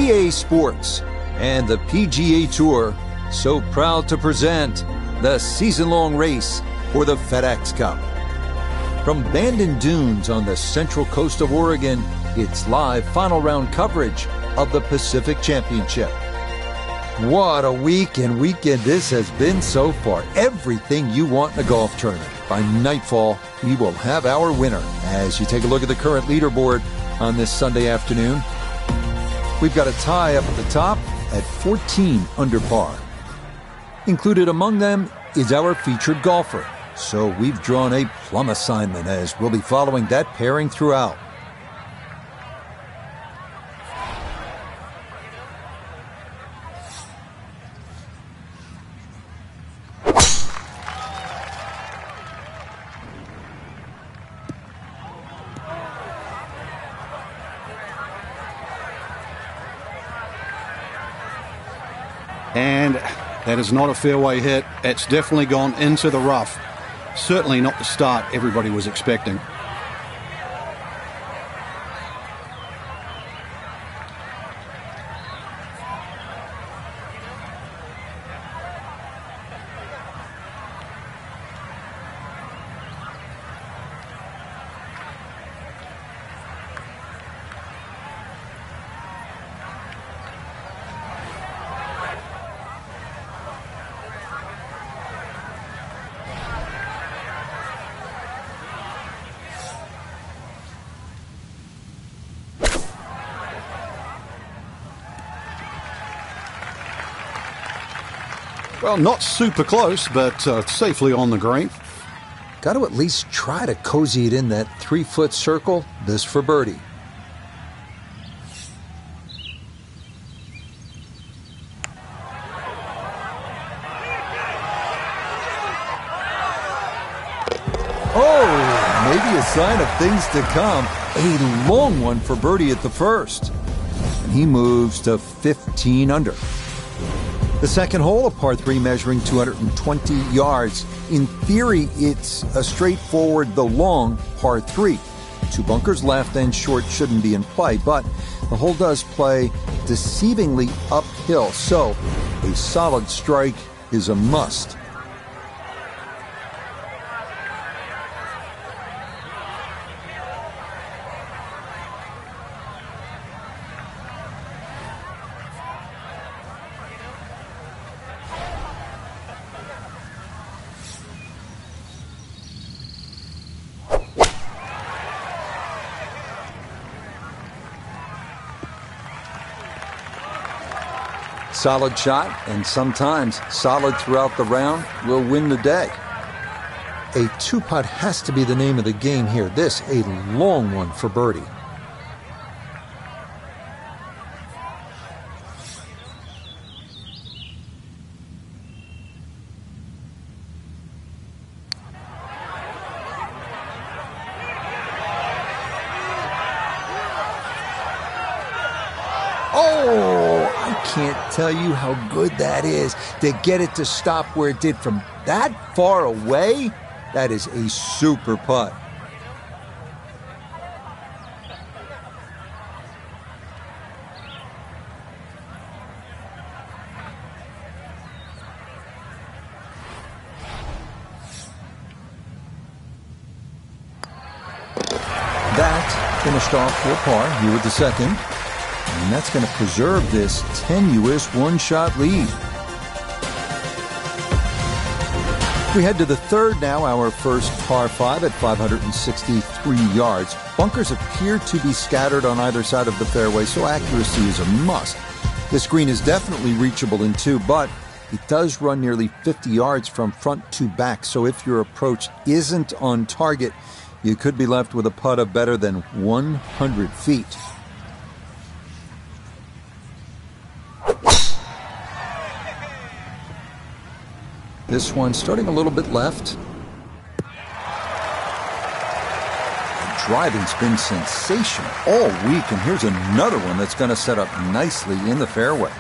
EA Sports and the PGA Tour so proud to present the season-long race for the FedEx Cup. From Bandon Dunes on the central coast of Oregon, it's live final round coverage of the Pacific Championship. What a week and weekend this has been so far. Everything you want in a golf tournament. By nightfall, we will have our winner. As you take a look at the current leaderboard on this Sunday afternoon, we've got a tie up at the top at 14 under par. Included among them is our featured golfer. So we've drawn a plum assignment as we'll be following that pairing throughout. And that is not a fairway hit. It's definitely gone into the rough. Certainly not the start everybody was expecting. Well, not super close, but safely on the green. Got to at least try to cozy it in that 3-foot circle. This for birdie. Oh, maybe a sign of things to come. A long one for birdie at the first. And he moves to 15 under. The second hole, a par 3 measuring 220 yards. In theory, it's a straightforward, though long, par 3. 2 bunkers left and short shouldn't be in play, but the hole does play deceivingly uphill, so a solid strike is a must. Solid shot, and sometimes solid throughout the round, will win the day. A 2-putt has to be the name of the game here. This, a long one for birdie. Can't tell you how good that is to get it to stop where it did from that far away. That is a super putt. That finished off for par here with the second. And that's going to preserve this tenuous one-shot lead. We head to the third now, our first par 5 at 563 yards. Bunkers appear to be scattered on either side of the fairway, so accuracy is a must. This green is definitely reachable in 2, but it does run nearly 50 yards from front to back, so if your approach isn't on target, you could be left with a putt of better than 100 feet. This one starting a little bit left. The driving's been sensational all week, and here's another one that's going to set up nicely in the fairway.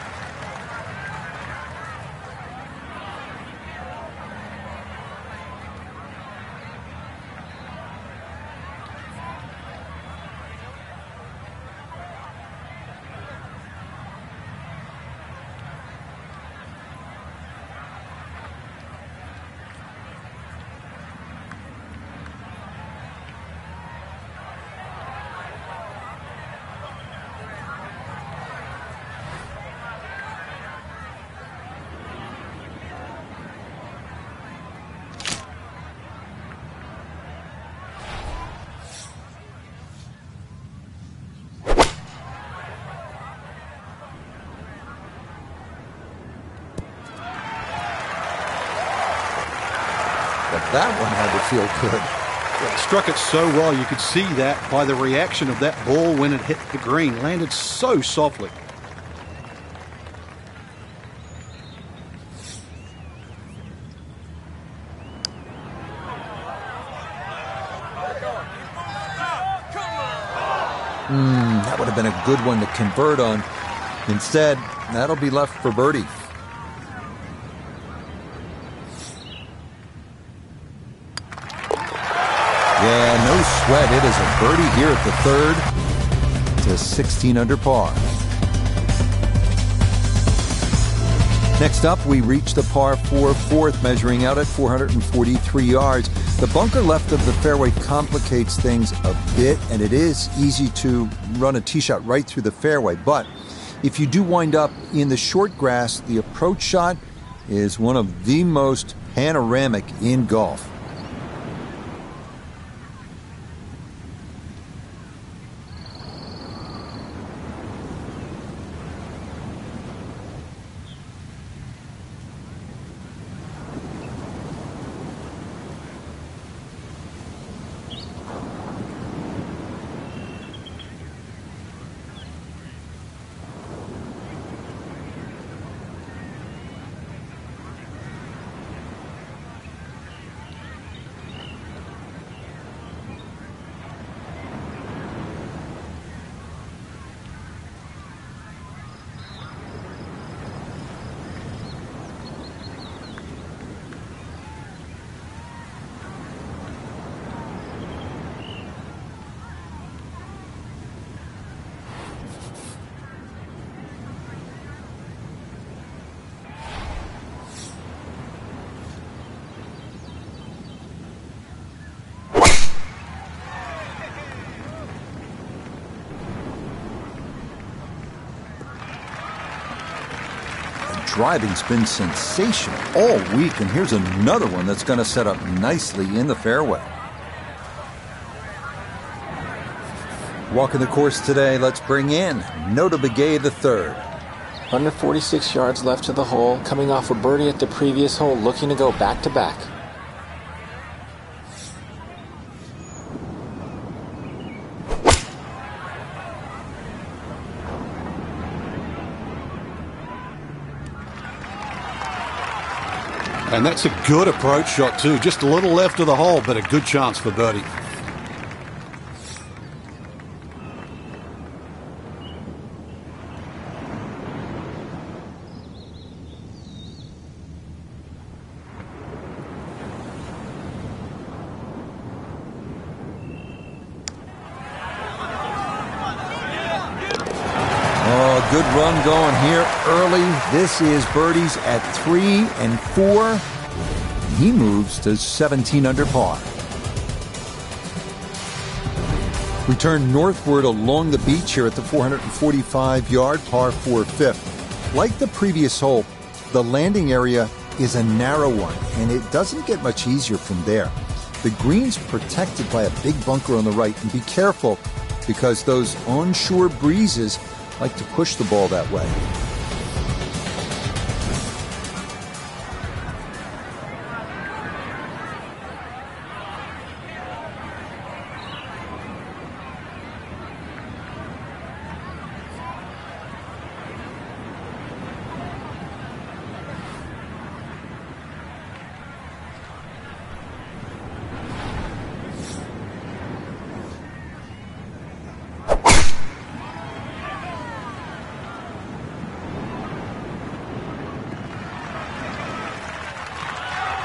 That one had to feel good. Yeah, struck it so well. You could see that by the reaction of that ball when it hit the green. Landed so softly. That would have been a good one to convert on. Instead, that'll be left for birdie. Yeah, no sweat. It is a birdie here at the third to 16 under par. Next up, we reach the par 4 fourth, measuring out at 443 yards. The bunker left of the fairway complicates things a bit, and it is easy to run a tee shot right through the fairway. But if you do wind up in the short grass, the approach shot is one of the most panoramic in golf. Driving's been sensational all week, and here's another one that's going to set up nicely in the fairway. Walking the course today, let's bring in Notah Begay III. Under 46 yards left to the hole, coming off a birdie at the previous hole, looking to go back-to-back. And that's a good approach shot too. Just a little left of the hole, but a good chance for birdie. Good run going here early. This is birdies at 3 and 4. He moves to 17 under par. We turn northward along the beach here at the 445-yard par 4 fifth. Like the previous hole, the landing area is a narrow one, and it doesn't get much easier from there. The green's protected by a big bunker on the right, and be careful because those onshore breezes like to push the ball that way.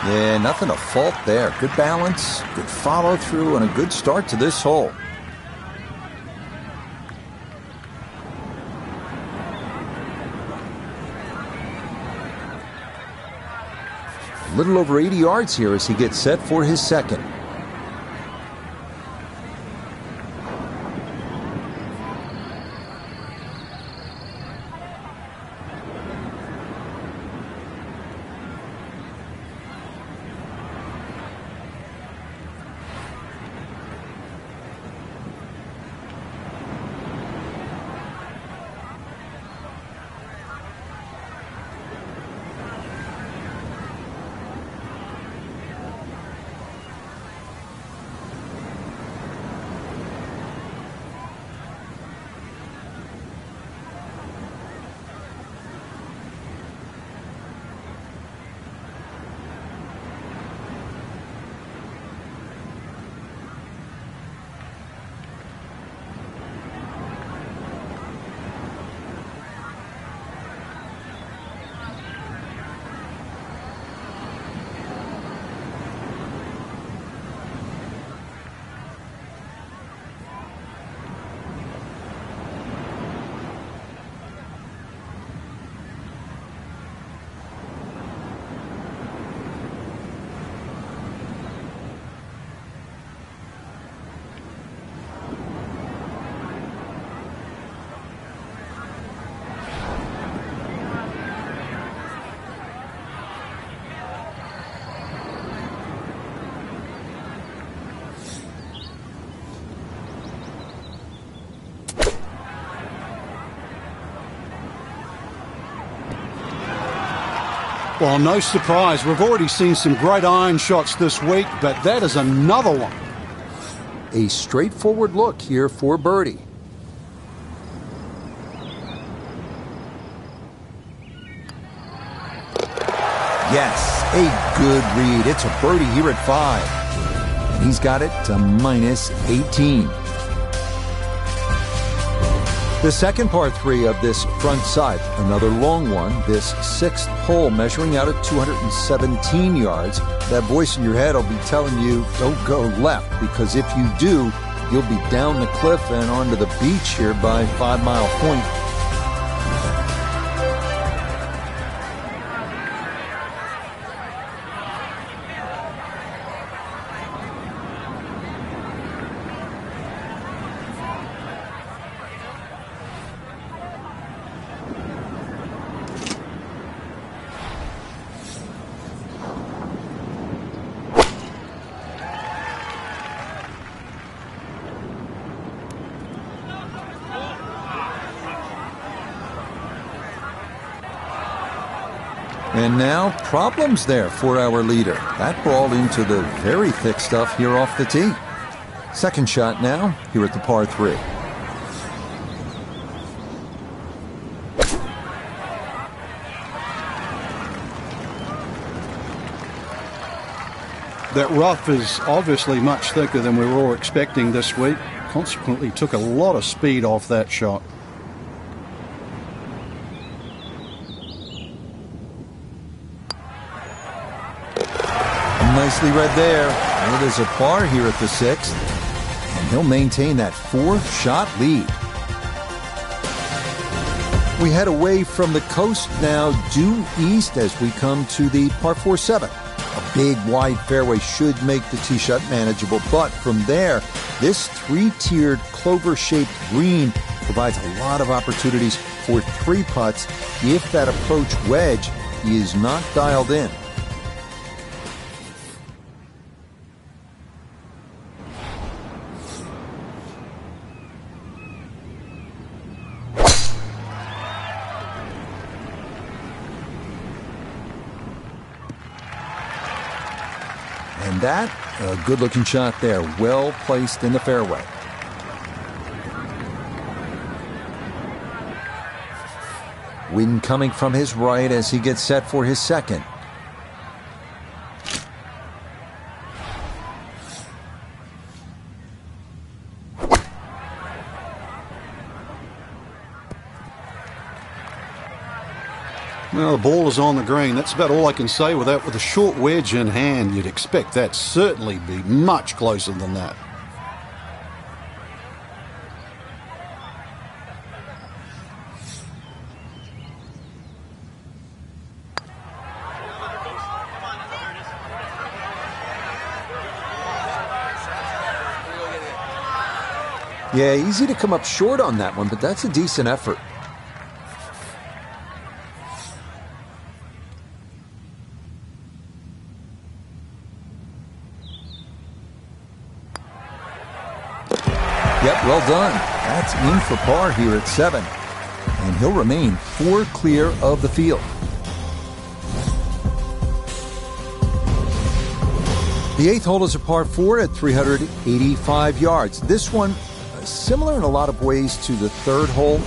Yeah, nothing to fault there. Good balance, good follow through, and a good start to this hole. A little over 80 yards here as he gets set for his second. Well, no surprise. We've already seen some great iron shots this week, but that is another one. A straightforward look here for birdie. Yes, a good read. It's a birdie here at 5. And he's got it to minus 18. The second par 3 of this front side, another long one, this 6th hole measuring out at 217 yards. That voice in your head will be telling you, don't go left, because if you do, you'll be down the cliff and onto the beach here by 5 Mile Point. And now, problems there for our leader. That ball into the very thick stuff here off the tee. Second shot now, here at the par 3. That rough is obviously much thicker than we were all expecting this week. Consequently, took a lot of speed off that shot. Nicely read there. It is a par here at the 6th. And he'll maintain that 4-shot lead. We head away from the coast now, due east as we come to the par 4-7. A big, wide fairway should make the tee shot manageable, but from there, this 3-tiered clover-shaped green provides a lot of opportunities for 3 putts if that approach wedge is not dialed in. And that, a good-looking shot there, well placed in the fairway. Wind coming from his right as he gets set for his second. Well, the ball is on the green. That's about all I can say with that. With a short wedge in hand, you'd expect that certainly be much closer than that. Yeah, easy to come up short on that one, but that's a decent effort. Yep, well done. That's in for par here at 7. And he'll remain 4 clear of the field. The 8th hole is a par 4 at 385 yards. This one, similar in a lot of ways to the 3rd hole.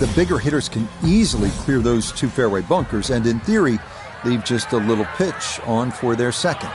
The bigger hitters can easily clear those 2 fairway bunkers and, in theory, leave just a little pitch on for their second.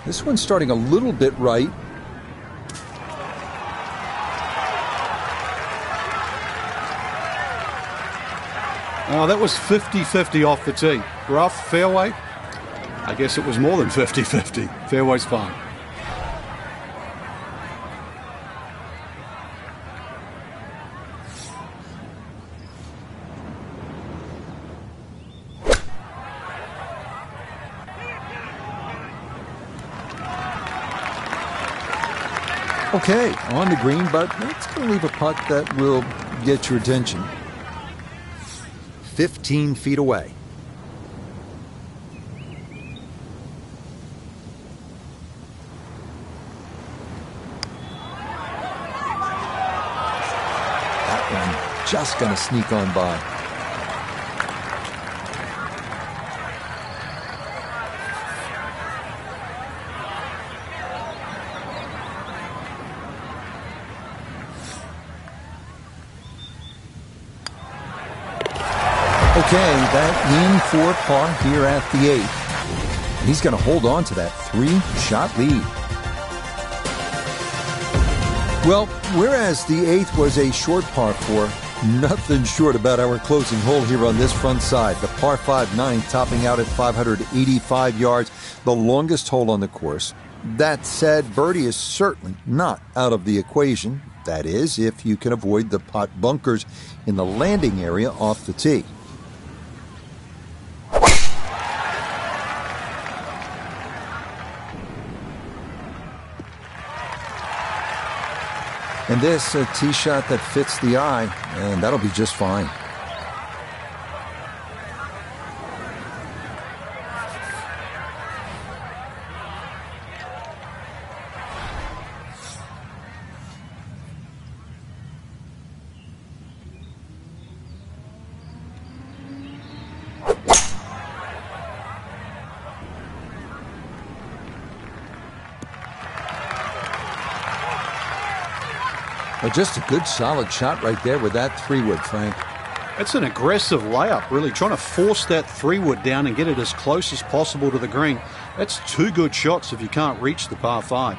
This one's starting a little bit right. Oh, that was 50-50 off the tee. Rough, fairway. I guess it was more than 50-50. Fairway's fine. Okay, on the green, but it's going to leave a putt that will get your attention. 15 feet away. That one just going to sneak on by. Okay, that in for par here at the 8th. He's going to hold on to that 3-shot lead. Well, whereas the 8th was a short par 4, nothing short about our closing hole here on this front side. The par 5 9 topping out at 585 yards, the longest hole on the course. That said, birdie is certainly not out of the equation. That is, if you can avoid the putt bunkers in the landing area off the tee. And this, a tee shot that fits the eye, and that'll be just fine. But just a good solid shot right there with that 3-wood, Frank. It's an aggressive layup, really, trying to force that 3-wood down and get it as close as possible to the green. That's 2 good shots if you can't reach the par 5.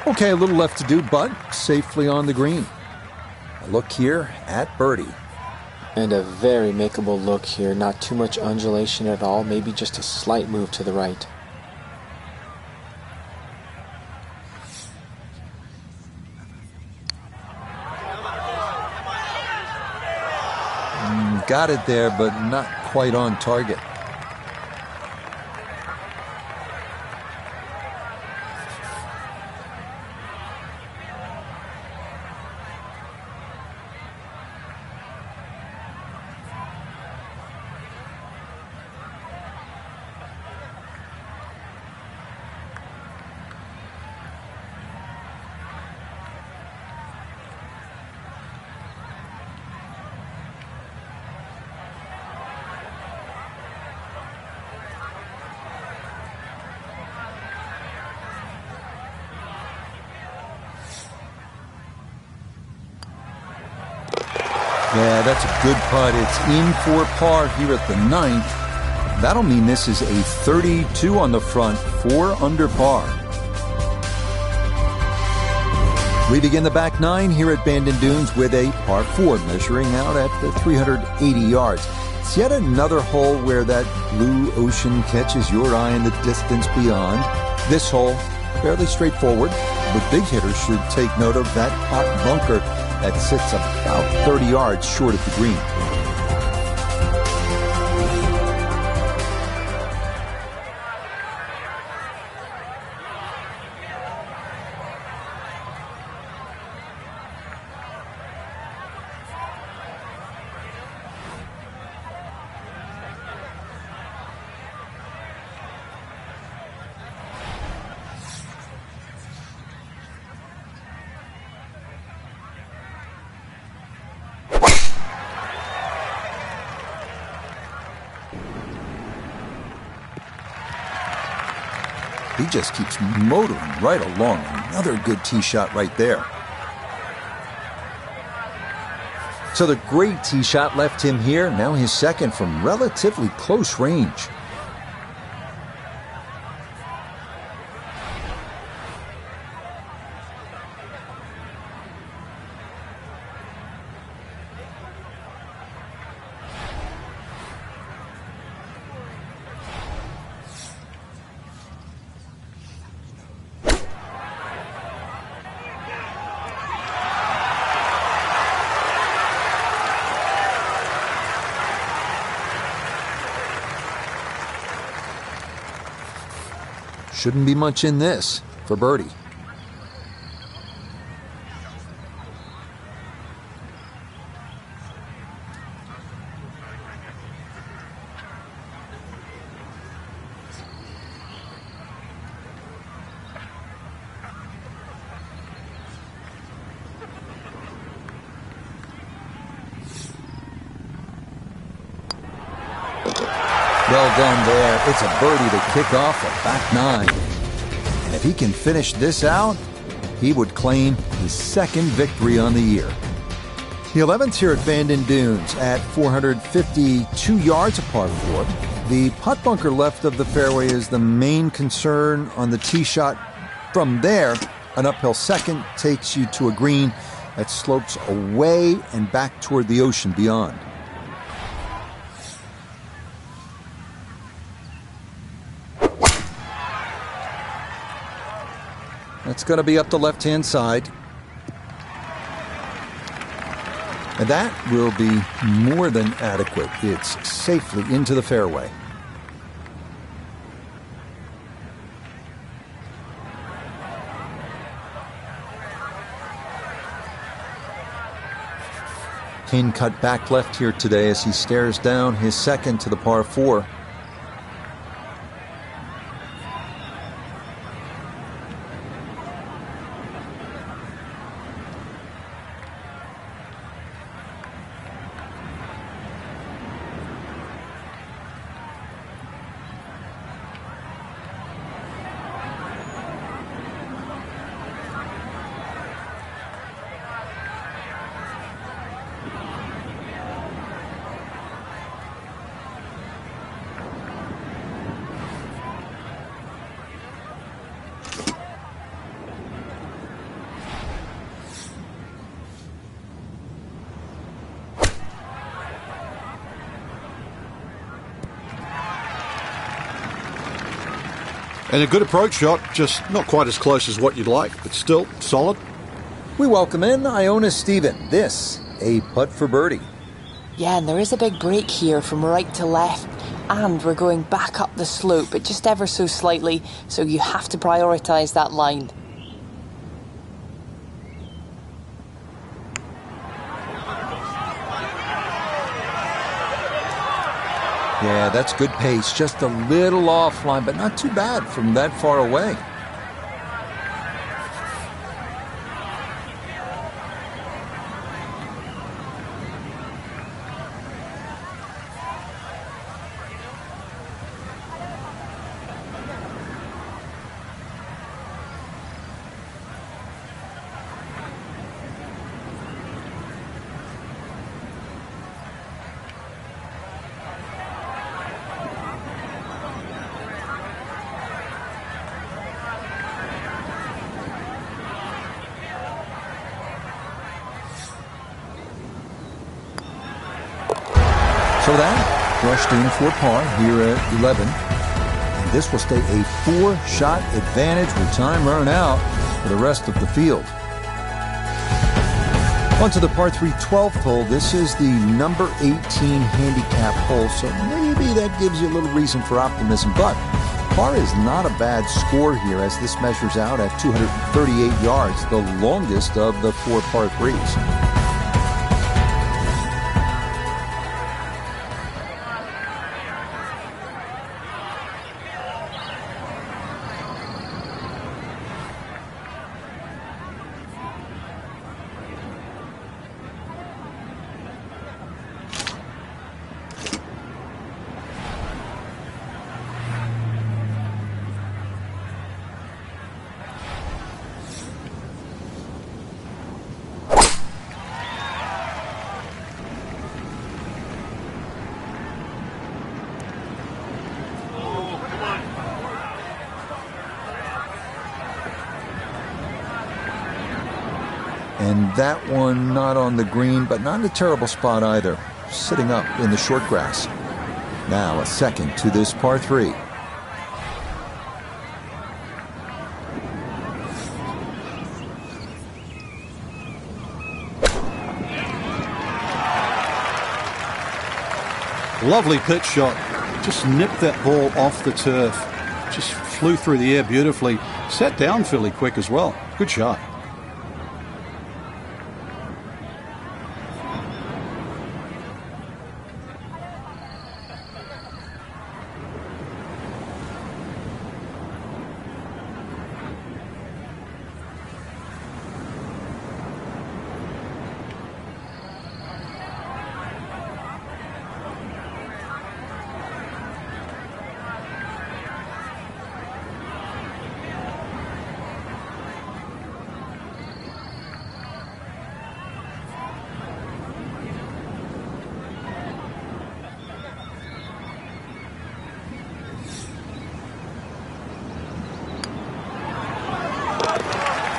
Okay, a little left to do, but safely on the green. A look here at birdie. And a very makeable look here. Not too much undulation at all. Maybe just a slight move to the right. Got it there, but not quite on target. Yeah, that's a good putt. It's in for par here at the 9th. That'll mean this is a 32 on the front, 4 under par. We begin the back 9 here at Bandon Dunes with a par 4 measuring out at the 380 yards. It's yet another hole where that blue ocean catches your eye in the distance beyond. This hole, fairly straightforward. The big hitters should take note of that hot bunker that sits about 30 yards short of the green. He just keeps motoring right along. Another good tee shot right there. So the great tee shot left him here. Now his second from relatively close range. Shouldn't be much in this for birdie. Well done there. It's a birdie to kick off the back 9. And if he can finish this out, he would claim his second victory on the year. The 11th here at Bandon Dunes at 452 yards, a par 4. The putt bunker left of the fairway is the main concern on the tee shot. From there, an uphill second takes you to a green that slopes away and back toward the ocean beyond. That's going to be up the left-hand side. And that will be more than adequate. It's safely into the fairway. Kane cut back left here today as he stares down his second to the par 4. And a good approach shot, just not quite as close as what you'd like, but still solid. We welcome in Iona Stephen. This, a putt for birdie. Yeah, and there is a big break here from right to left, and we're going back up the slope, but just ever so slightly, so you have to prioritise that line. Yeah, that's good pace. Just a little offline, but not too bad from that far away. So that brushed in for par here at 11. And this will stay a 4-shot advantage with time run out for the rest of the field. On to the par 3 12th hole. This is the number 18 handicap hole, so maybe that gives you a little reason for optimism. But par is not a bad score here as this measures out at 238 yards, the longest of the 4 par 3s. And that one not on the green, but not in a terrible spot either, sitting up in the short grass. Now a second to this par 3. Lovely pitch shot. Just nipped that ball off the turf. Just flew through the air beautifully. Sat down fairly quick as well. Good shot.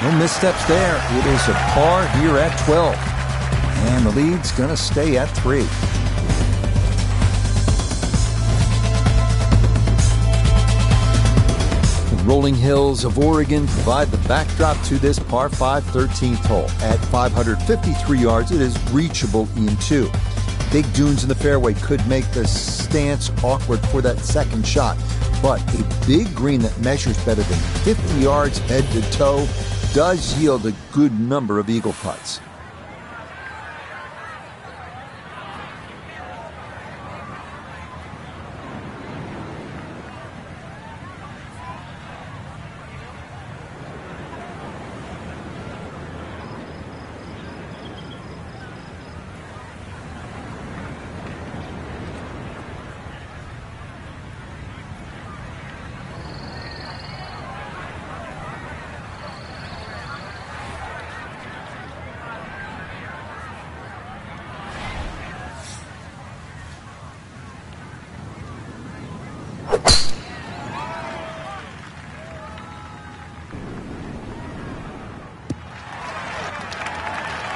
No missteps there. It is a par here at 12. And the lead's going to stay at 3. The rolling hills of Oregon provide the backdrop to this par 5 13th hole. At 553 yards, it is reachable in 2. Big dunes in the fairway could make the stance awkward for that second shot. But a big green that measures better than 50 yards head to toe does yield a good number of eagle putts.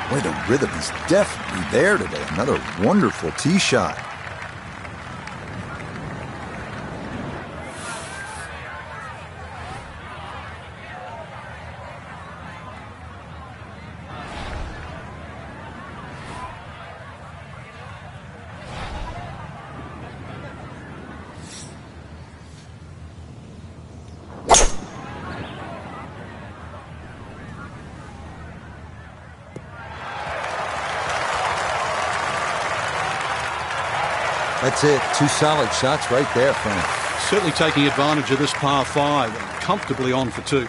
Boy, the rhythm is definitely there today. Another wonderful tee shot. That's it. 2 solid shots right there, Frank. Certainly taking advantage of this par 5. Comfortably on for 2.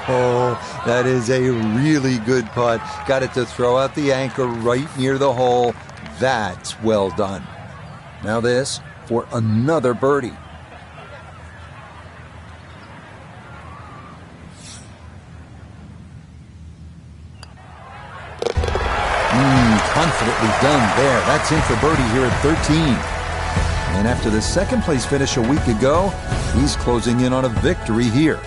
Oh, that is a really good putt. Got it to throw out the anchor right near the hole. That's well done. Now this for another birdie. Nicely done there. That's in for birdie here at 13. And after the second place finish a week ago, he's closing in on a victory here.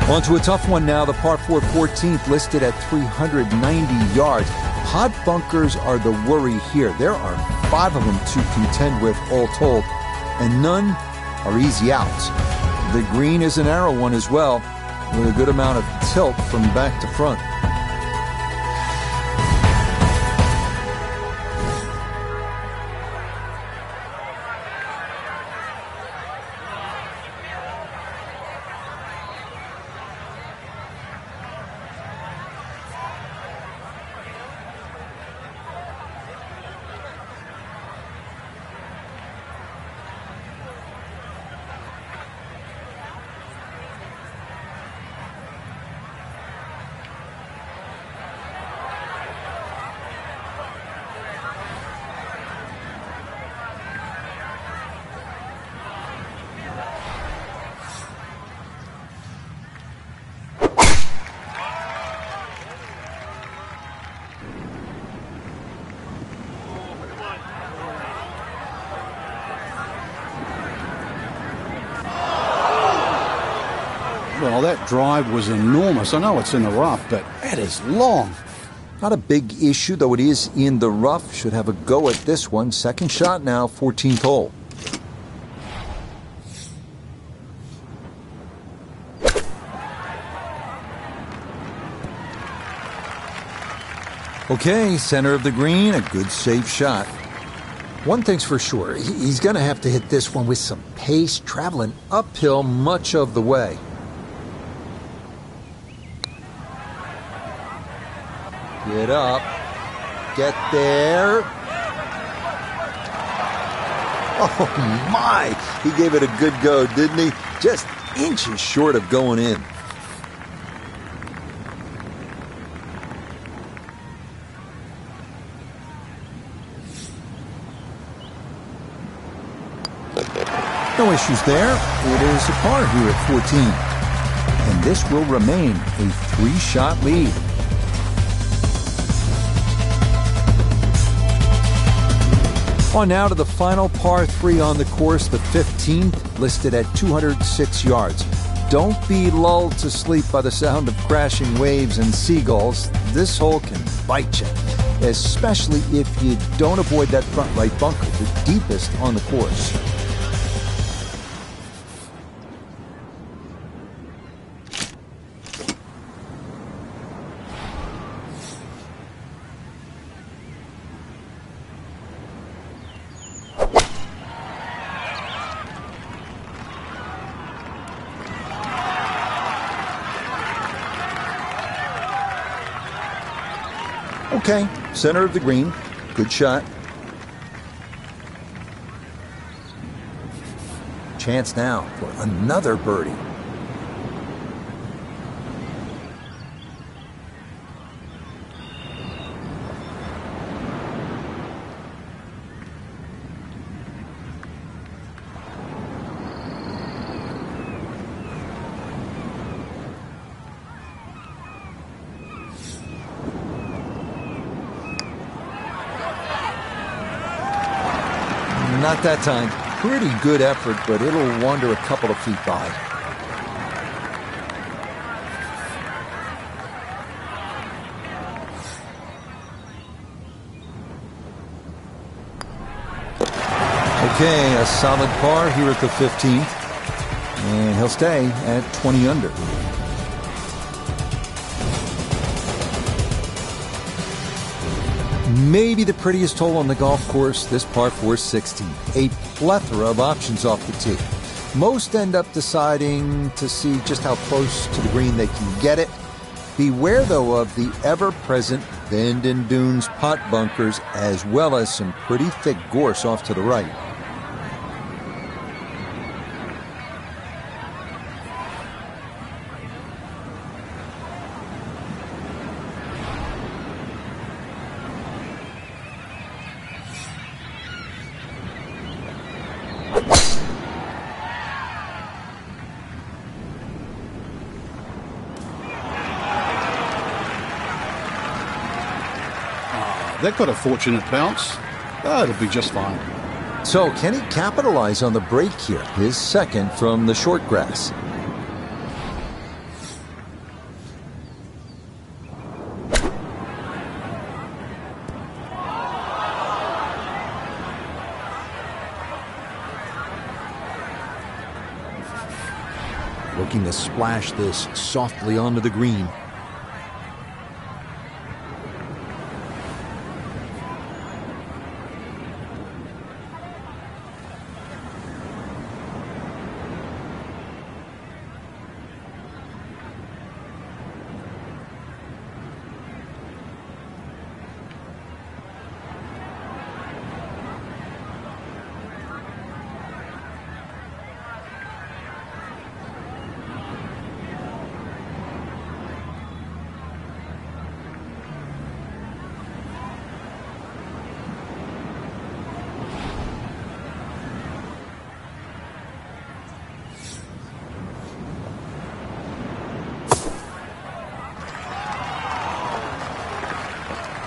On to a tough one now, the par 4 14th listed at 390 yards. Pot bunkers are the worry here. There are 5 of them to contend with all told, and none are easy outs. The green is a narrow one as well, with a good amount of tilt from back to front. Well, that drive was enormous. I know it's in the rough, but that is long. Not a big issue, though it is in the rough. Should have a go at this one. Second shot now, 14th hole. Okay, center of the green, a good safe shot. One thing's for sure, he's going to have to hit this one with some pace, traveling uphill much of the way. Get up. Get there. Oh, my. He gave it a good go, didn't he? Just inches short of going in. No issues there. It is a par here at 14. And this will remain a 3-shot lead. On now to the final par 3 on the course, the 15th, listed at 206 yards. Don't be lulled to sleep by the sound of crashing waves and seagulls. This hole can bite you, especially if you don't avoid that front right bunker, the deepest on the course. Okay, center of the green. Good shot. Chance now for another birdie. Not that time. Pretty good effort, but it'll wander a couple of feet by. Okay, a solid par here at the 15th. And he'll stay at 20 under. Maybe the prettiest hole on the golf course, this par 4 16. A plethora of options off the tee. Most end up deciding to see just how close to the green they can get it. Beware, though, of the ever-present bend and dunes pot bunkers, as well as some pretty thick gorse off to the right. That got a fortunate bounce. Oh, it'll be just fine. So can he capitalize on the break here? His second from the short grass. Looking to splash this softly onto the green.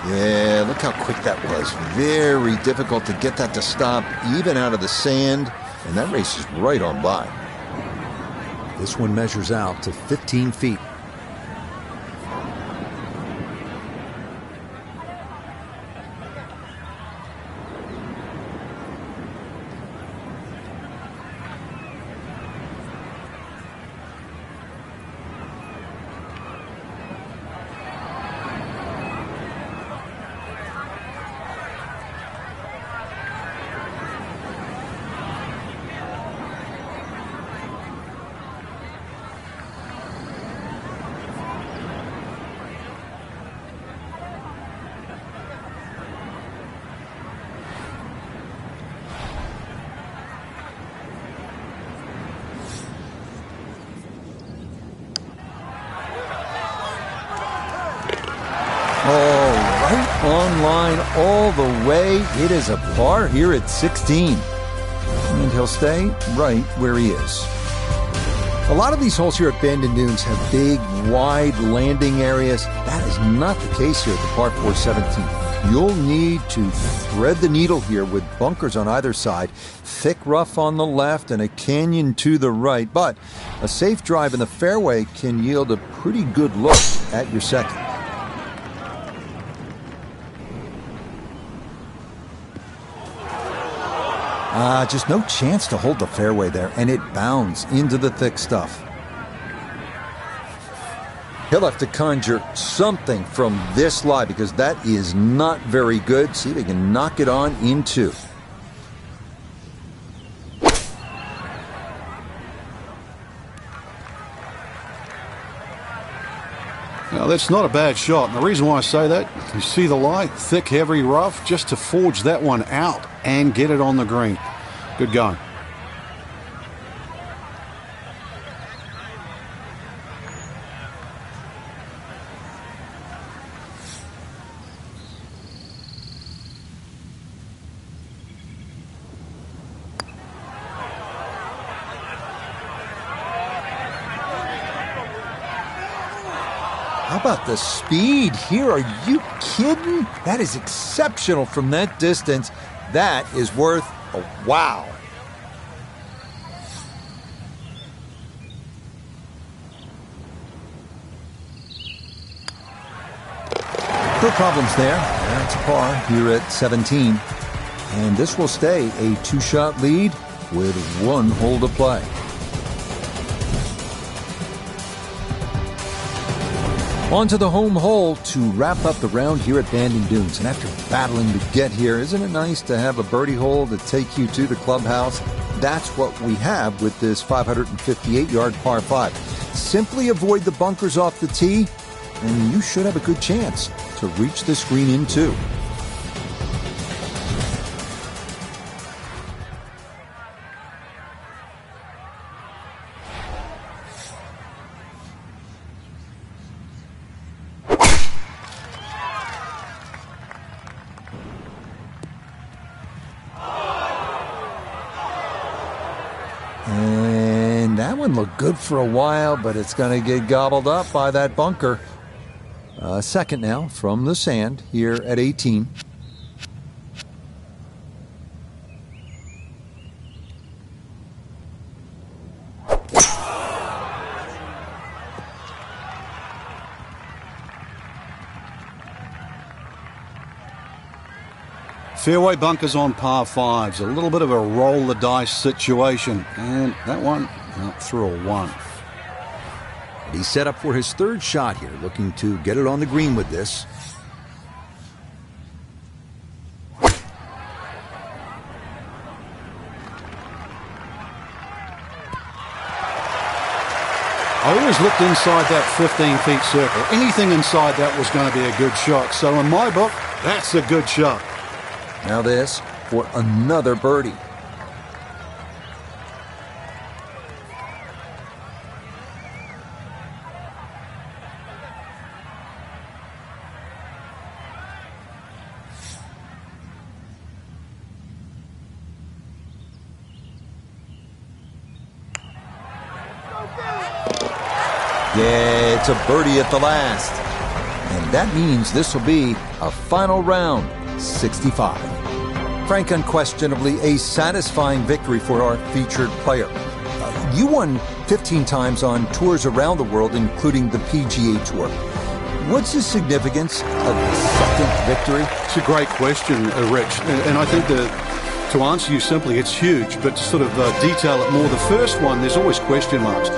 Yeah, look how quick that was. Very difficult to get that to stop, even out of the sand. And that race is right on by. This one measures out to 15 feet. On line all the way. It is a par here at 16. And he'll stay right where he is. A lot of these holes here at Bandon Dunes have big, wide landing areas. That is not the case here at the par 4 17. You'll need to thread the needle here with bunkers on either side, thick rough on the left and a canyon to the right. But a safe drive in the fairway can yield a pretty good look at your second. Just no chance to hold the fairway there, and it bounds into the thick stuff. He'll have to conjure something from this lie because that is not very good. See if he can knock it on in two. Now, that's not a bad shot. And the reason why I say that, you see the lie, thick, heavy, rough, just to forge that one out and get it on the green. Good going. How about the speed here? Are you kidding? That is exceptional from that distance. That is worth a wow. No problems there. That's a par here at 17. And this will stay a two-shot lead with one hole to play. On to the home hole to wrap up the round here at Bandon Dunes. And after battling to get here, isn't it nice to have a birdie hole to take you to the clubhouse? That's what we have with this 558-yard par 5. Simply avoid the bunkers off the tee, and you should have a good chance to reach this green in two. And that one looked good for a while, but it's going to get gobbled up by that bunker. Second now from the sand here at 18. Fairway bunkers on par fives. A little bit of a roll the dice situation. And that one out through a one. He's set up for his third shot here, looking to get it on the green with this. I always looked inside that 15-feet circle. Anything inside that was going to be a good shot. So in my book, that's a good shot. Now this for another birdie. Yeah, it's a birdie at the last. And that means this will be a final round, 65. Frank, unquestionably a satisfying victory for our featured player. You won 15 times on tours around the world, including the PGA Tour. What's the significance of the second victory? It's a great question, Rich. And I think that to answer you simply, it's huge. But to sort of detail it more, the first one, there's always question marks.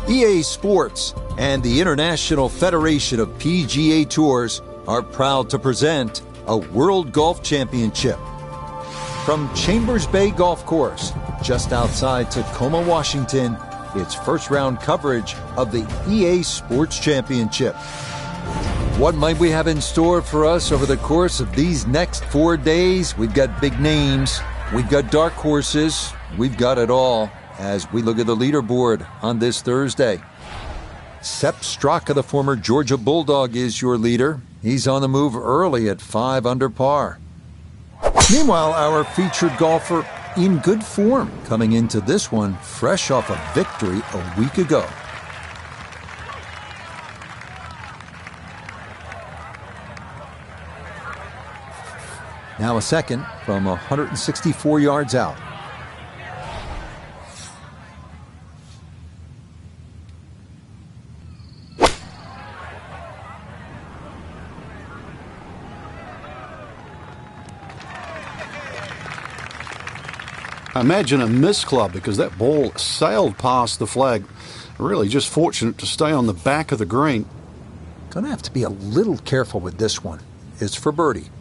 EA Sports and the International Federation of PGA Tours are proud to present a World Golf Championship. From Chambers Bay Golf Course, just outside Tacoma, Washington, it's first round coverage of the EA Sports Championship. What might we have in store for us over the course of these next 4 days? We've got big names, we've got dark horses, we've got it all as we look at the leaderboard on this Thursday. Sepp Straka, the former Georgia Bulldog, is your leader. He's on the move early at 5 under par. Meanwhile, our featured golfer in good form coming into this one fresh off a victory a week ago. Now a second from 164 yards out. Imagine a miss club because that ball sailed past the flag. Really just fortunate to stay on the back of the green. Gonna have to be a little careful with this one. It's for birdie.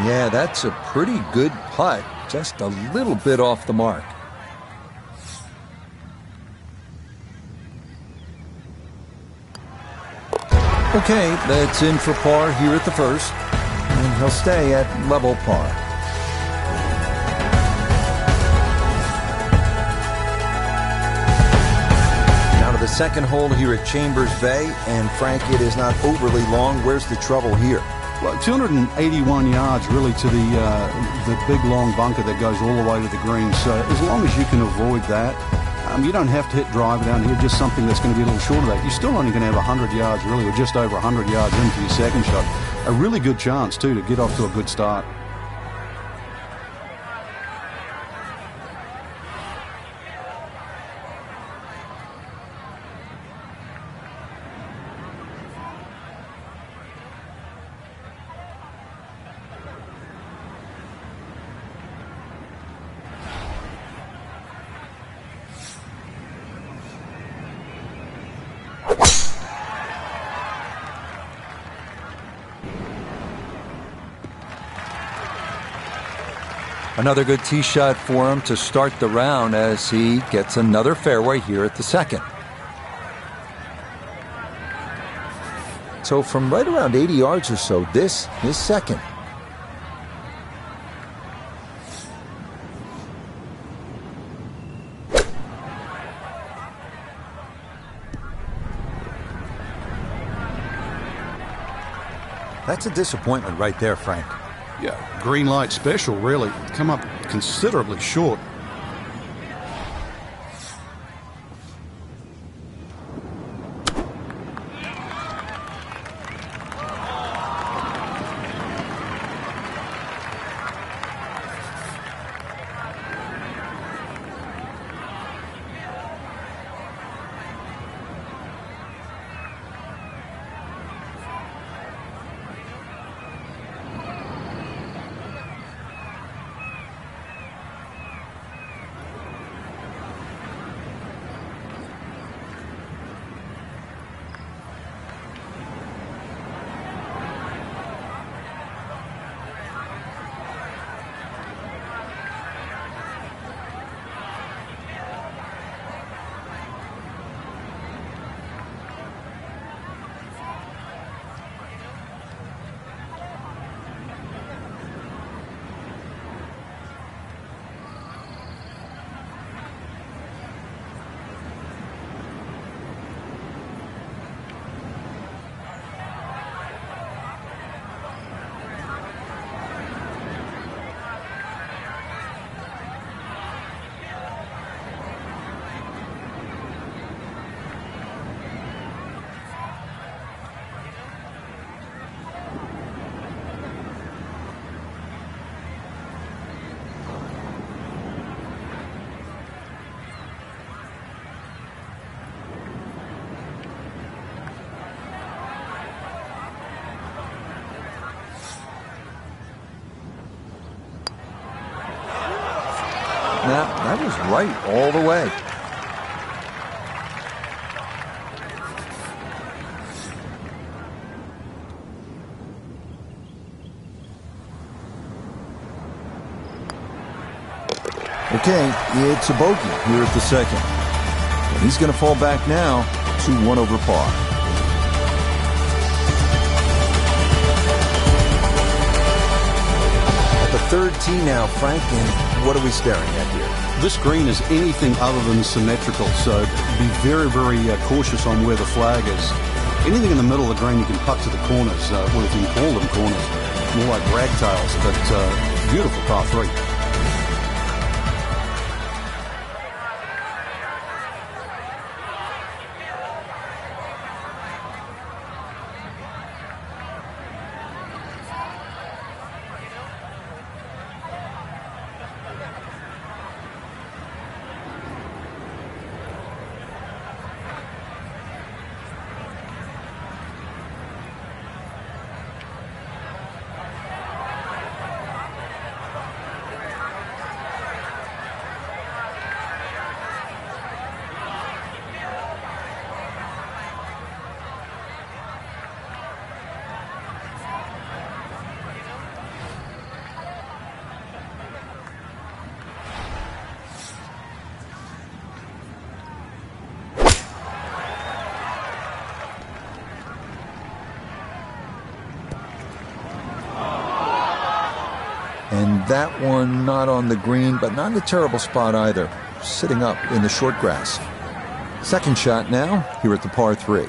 Yeah, that's a pretty good putt. Just a little bit off the mark. Okay, that's in for par here at the first. And he'll stay at level par. Now to the second hole here at Chambers Bay. And Frank, it is not overly long. Where's the trouble here? Well, 281 yards really to the big long bunker that goes all the way to the green. So as long as you can avoid that, you don't have to hit driver down here, just something that's going to be a little short of that. You're still only going to have 100 yards really, or just over 100 yards into your second shot. A really good chance too to get off to a good start. Another good tee shot for him to start the round as he gets another fairway here at the second. So from right around 80 yards or so, this is second. That's a disappointment right there, Frank. Yeah, green light special, really. Come up considerably short. Now, that was right all the way. Okay, it's a bogey here at the second. And he's going to fall back now to 1 over par. At the third tee now, Frank, and what are we staring at here? This green is anything other than symmetrical, so be very, very cautious on where the flag is. Anything in the middle of the green you can putt to the corners, well, if you can call them corners, more like ragtails, but beautiful par 3. And that one not on the green, but not in a terrible spot either. Sitting up in the short grass. Second shot now, here at the par 3.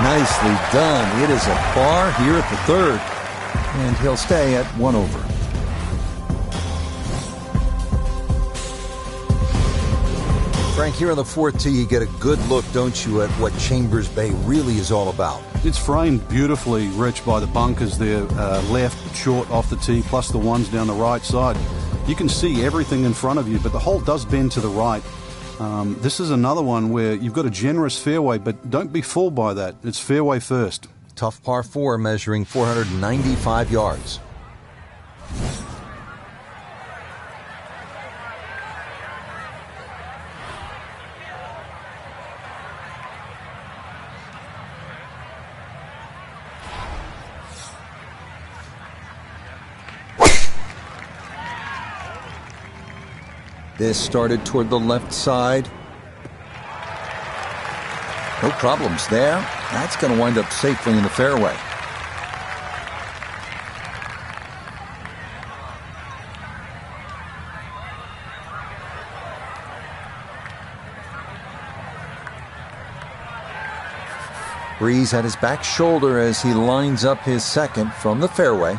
Nicely done. It is a par here at the 3rd. And he'll stay at 1 over. Frank, here on the 4th tee, you get a good look, don't you, at what Chambers Bay really is all about. It's framed beautifully, Rich, by the bunkers there, left, short, off the tee, plus the ones down the right side. You can see everything in front of you, but the hole does bend to the right. This is another one where you've got a generous fairway, but don't be fooled by that. It's fairway first. Tough par 4 measuring 495 yards. This started toward the left side. No problems there. That's going to wind up safely in the fairway. Breeze at his back shoulder as he lines up his second from the fairway.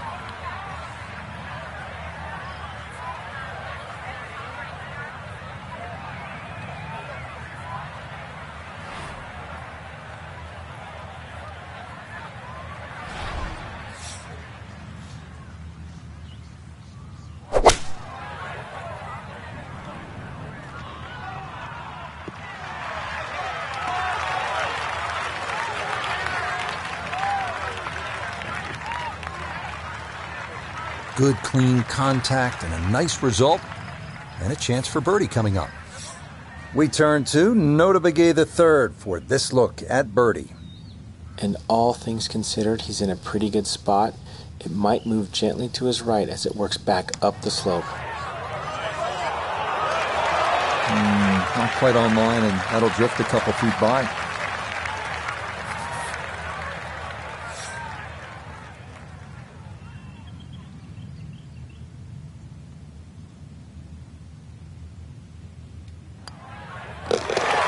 Good clean contact and a nice result, and a chance for birdie coming up. We turn to Notah Begay III for this look at birdie. And all things considered, he's in a pretty good spot. It might move gently to his right as it works back up the slope. Not quite on line, and that'll drift a couple feet by.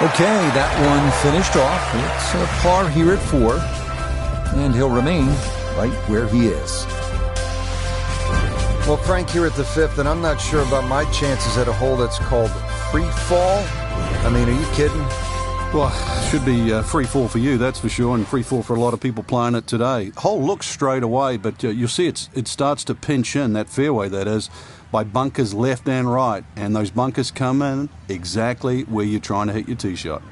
Okay, that one finished off. It's a par here at 4, and he'll remain right where he is. Well, Frank, here at the 5th, and I'm not sure about my chances at a hole that's called free fall. I mean, are you kidding? Well, should be free fall for you, that's for sure, and free fall for a lot of people playing it today. Hole looks straight away, but you'll see it starts to pinch in, that fairway that is, by bunkers left and right, and those bunkers come in exactly where you're trying to hit your tee shot.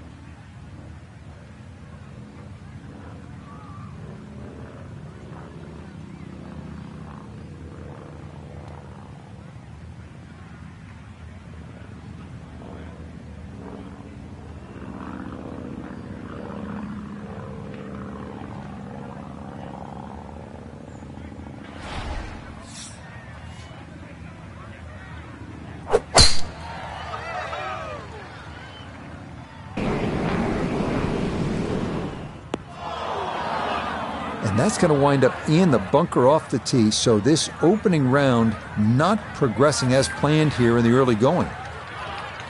And that's going to wind up in the bunker off the tee, so this opening round not progressing as planned here in the early going.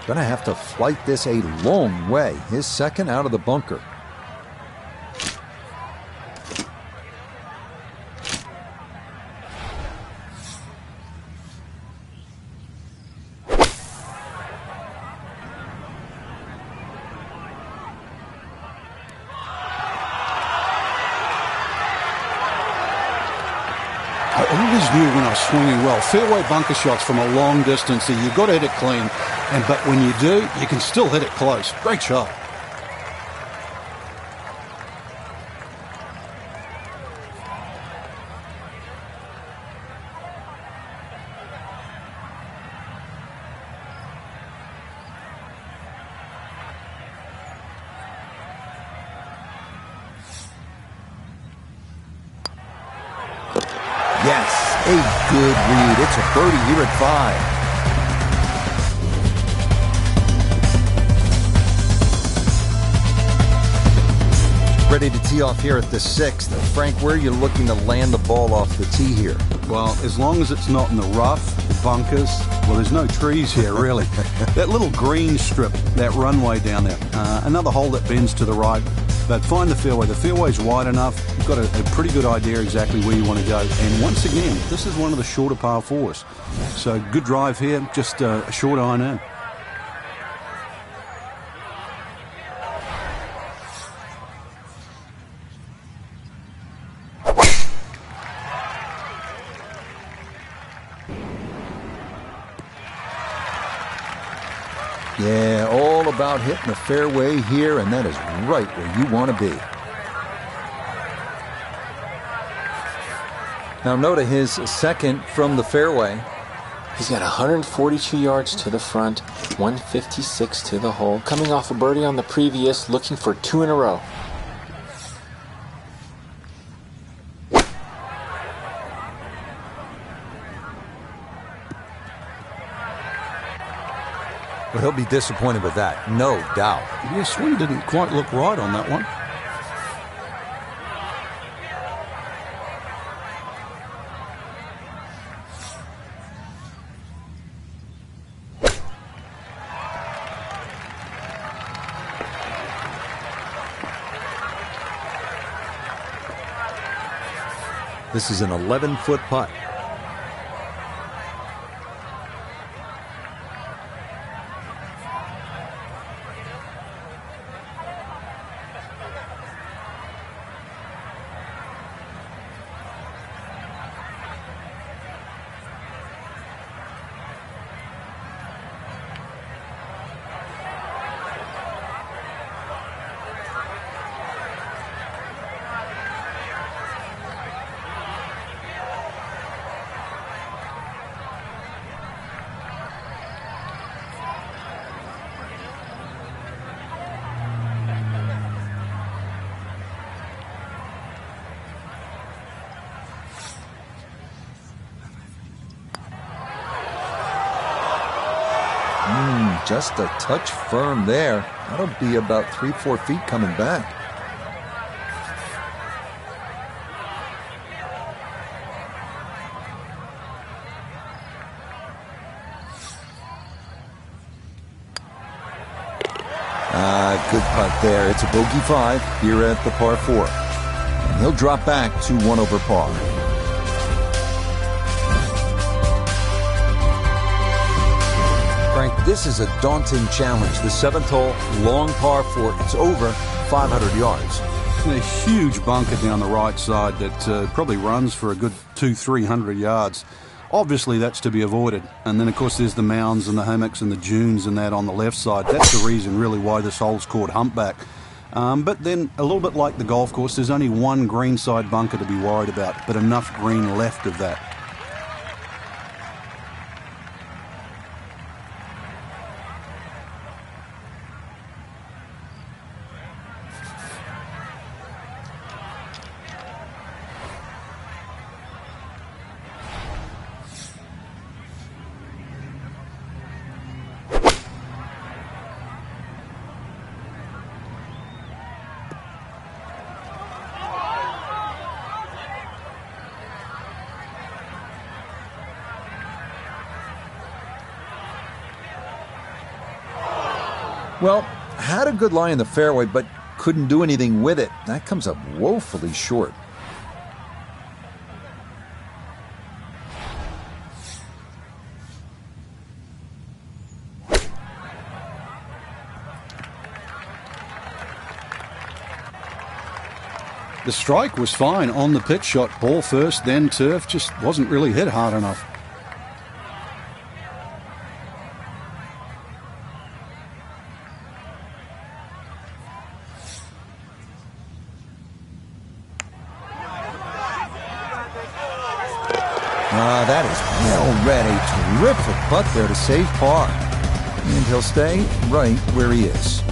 Going to have to flight this a long way. His second out of the bunker. I always knew when I was swinging well, fairway bunker shots from a long distance, you've got to hit it clean. But when you do, you can still hit it close. Great shot. Yes, a good read. It's a birdie here at 5. Ready to tee off here at the 6th. Frank, where are you looking to land the ball off the tee here? Well, as long as it's not in the rough, the bunkers, well, there's no trees here, really. That little green strip, that runway down there, another hole that bends to the right, but find the fairway. The fairway's wide enough. You've got a pretty good idea exactly where you want to go. And once again, this is one of the shorter par 4s. So good drive here, just a short iron in. Yeah, all about hitting the fairway here, and that is right where you want to be. Now note his second from the fairway. He's got 142 yards to the front, 156 to the hole. Coming off a birdie on the previous, looking for 2 in a row. But he'll be disappointed with that, no doubt. Yeah, swing didn't quite look right on that one. This is an 11-foot putt. Just a touch firm there. That'll be about 3-4 feet coming back. Good putt there. It's a bogey 5 here at the par 4. And he'll drop back to 1 over par. Frank, this is a daunting challenge. The 7th hole, long par 4. It's over 500 yards. A huge bunker down the right side that probably runs for a good 200-300 yards. Obviously, that's to be avoided. And then, of course, there's the mounds and the hummocks and the dunes and that on the left side. That's the reason, really, why this hole's called Humpback. But then, a little bit like the golf course, there's only one greenside bunker to be worried about, but enough green left of that. Well, had a good lie in the fairway, but couldn't do anything with it. That comes up woefully short. The strike was fine on the pitch shot. Ball first, then turf. Just wasn't really hit hard enough. That is well read. A terrific putt there to save par. And he'll stay right where he is.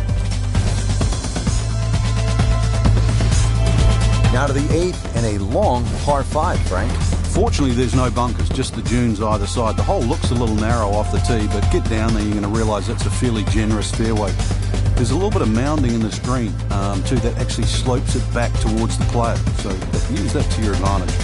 Now to the 8th and a long par 5, Frank. Fortunately, there's no bunkers, just the dunes either side. The hole looks a little narrow off the tee, but get down there, you're going to realise that's a fairly generous fairway. There's a little bit of mounding in this green, too, that actually slopes it back towards the player. So use that to your advantage.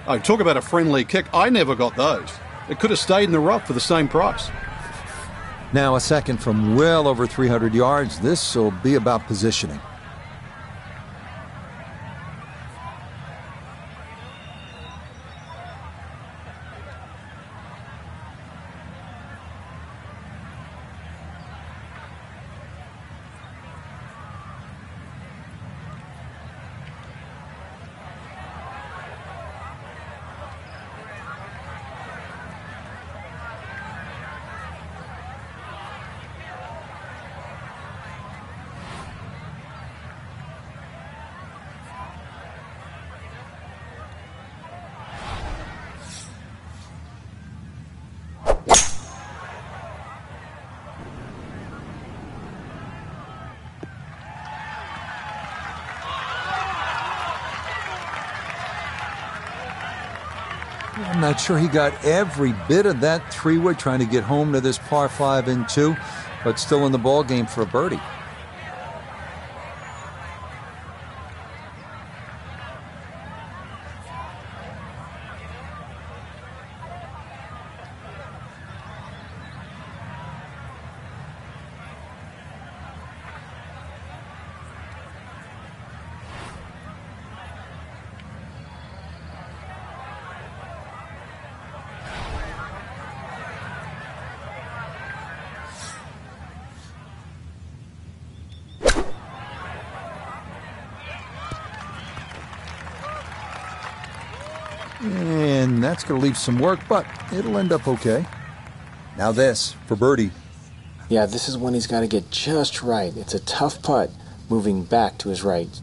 Oh, talk about a friendly kick. I never got those. It could have stayed in the rough for the same price. Now a second from well over 300 yards. This will be about positioning. I'm not sure he got every bit of that three-wood trying to get home to this par 5 and 2, but still in the ball game for a birdie. And that's going to leave some work, but it'll end up okay. Now this for birdie. Yeah, this is when he's got to get just right. It's a tough putt, moving back to his right.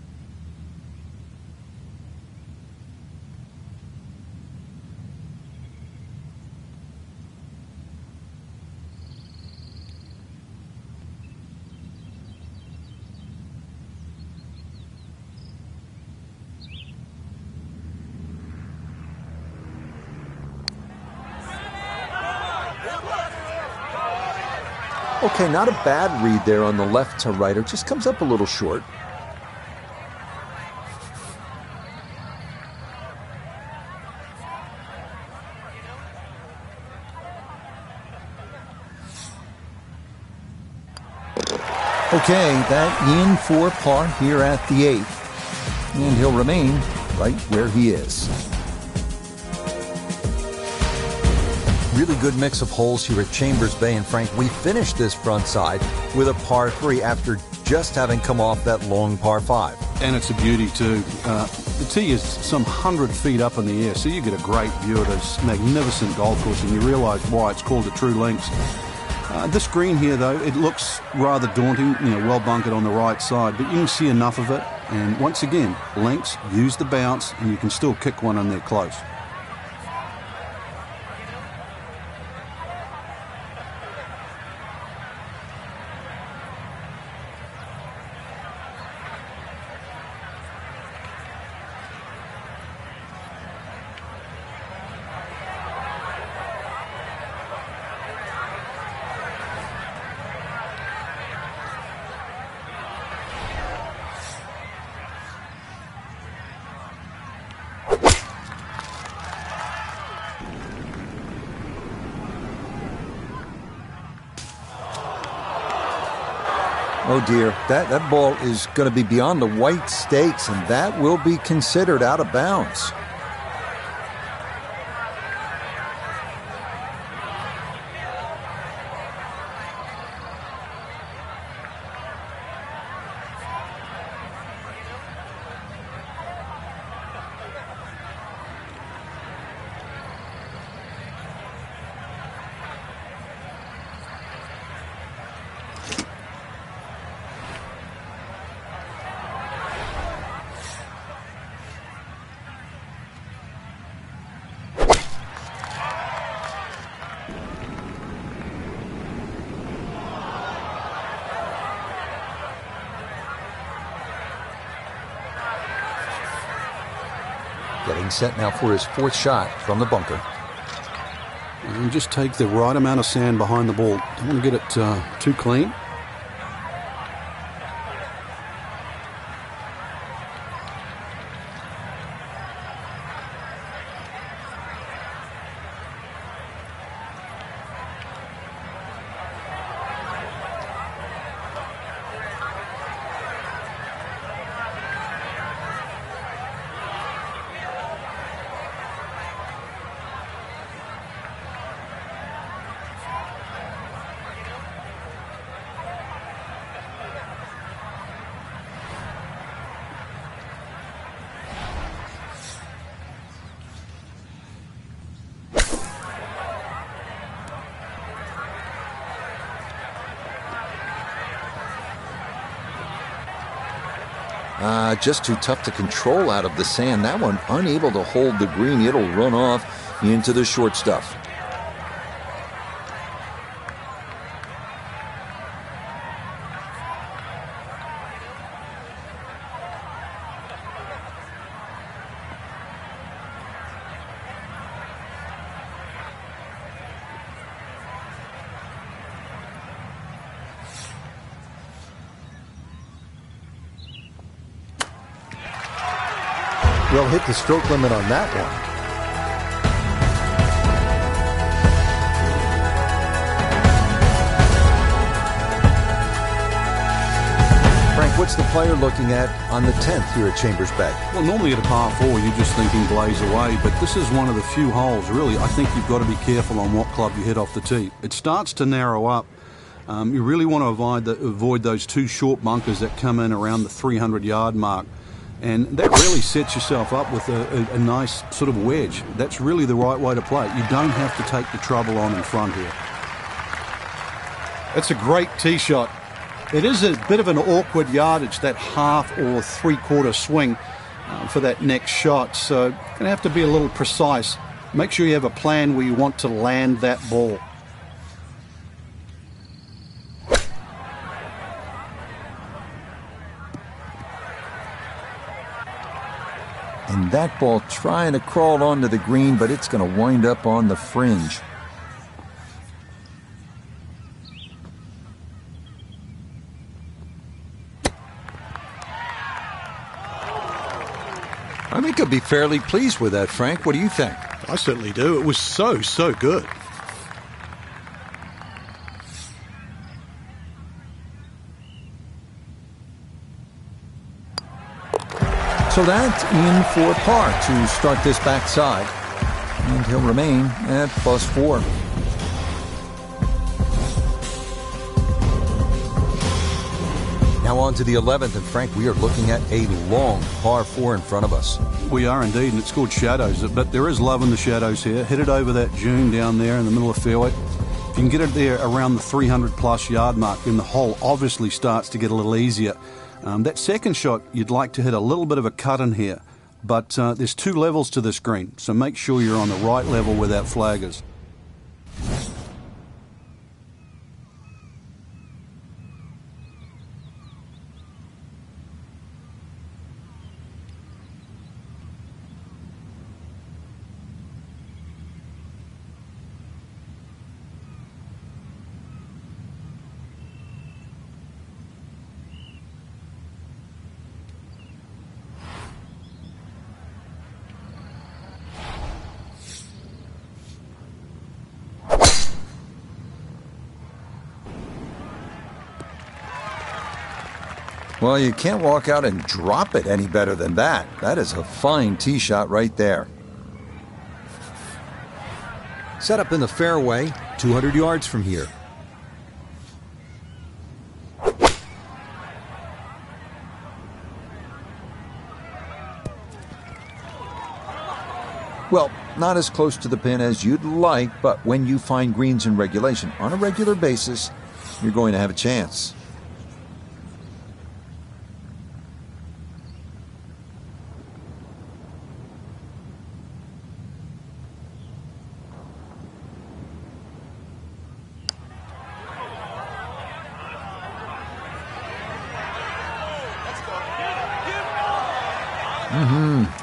Okay, not a bad read there on the left to right. It just comes up a little short. Okay, that in for par here at the 8th. And he'll remain right where he is. Really good mix of holes here at Chambers Bay. And Frank, we finished this front side with a par 3 after just having come off that long par 5. And it's a beauty too. The tee is some 100 feet up in the air, so you get a great view of this magnificent golf course, and you realise why it's called a true links. This green here, though, it looks rather daunting, well bunkered on the right side, but you can see enough of it. And once again, links, use the bounce, and you can still kick one in there close. Oh dear, that ball is going to be beyond the white stakes, and that will be considered out of bounds. getting set now for his fourth shot from the bunker. And just take the right amount of sand behind the ball. Don't want to get it too clean. Just too tough to control out of the sand. That one unable to hold the green. It'll run off into the short stuff. Well, hit the stroke limit on that one. Frank, what's the player looking at on the 10th here at Chambers Bay? Well, normally at a par 4, you're just thinking blaze away, but this is one of the few holes, really, I think you've got to be careful on what club you hit off the tee. It starts to narrow up. You really want to avoid those two short bunkers that come in around the 300-yard mark. And that really sets yourself up with a nice sort of wedge. That's really the right way to play it. You don't have to take the trouble on in front here. That's a great tee shot. It is a bit of an awkward yardage, that half or three-quarter swing for that next shot. So you're going to have to be a little precise. Make sure you have a plan where you want to land that ball. And that ball trying to crawl onto the green, but it's going to wind up on the fringe. I think I'll be fairly pleased with that, Frank. What do you think? I certainly do. It was so good. So that's in for par to start this backside. And he'll remain at +4. Now on to the 11th, and Frank, we are looking at a long par 4 in front of us. We are indeed, and it's called shadows, but there is love in the shadows here. Hit it over that dune down there in the middle of the fairway. If you can get it there around the 300-plus yard mark, then the hole obviously starts to get a little easier. That second shot, you'd like to hit a little bit of a cut in here, but there's two levels to this green, so make sure you're on the right level where that flag is. Well, you can't walk out and drop it any better than that. That is a fine tee shot right there. Set up in the fairway, 200 yards from here. Well, not as close to the pin as you'd like, but when you find greens in regulation on a regular basis, you're going to have a chance.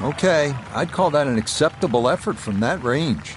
Okay, I'd call that an acceptable effort from that range.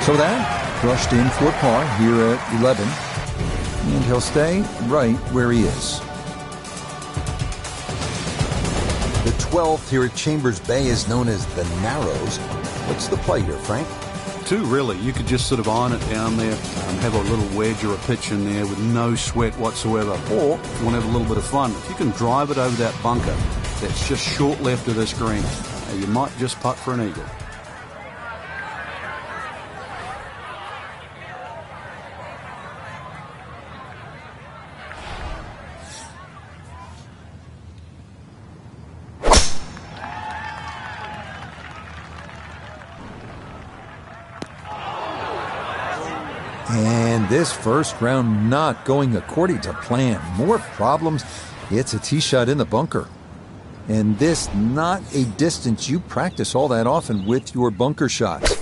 So that crushed in for par here at 11, and he'll stay right where he is. The 12th here at Chambers Bay is known as the Narrows. What's the play here, Frank? Two, really. You could just sort of iron it down there, have a little wedge or a pitch in there with no sweat whatsoever. Or, if you want to have a little bit of fun, if you can drive it over that bunker that's just short left of this green, you might just putt for an eagle. And this first round not going according to plan. More problems. It's a tee shot in the bunker. And this not a distance you practice all that often with your bunker shots.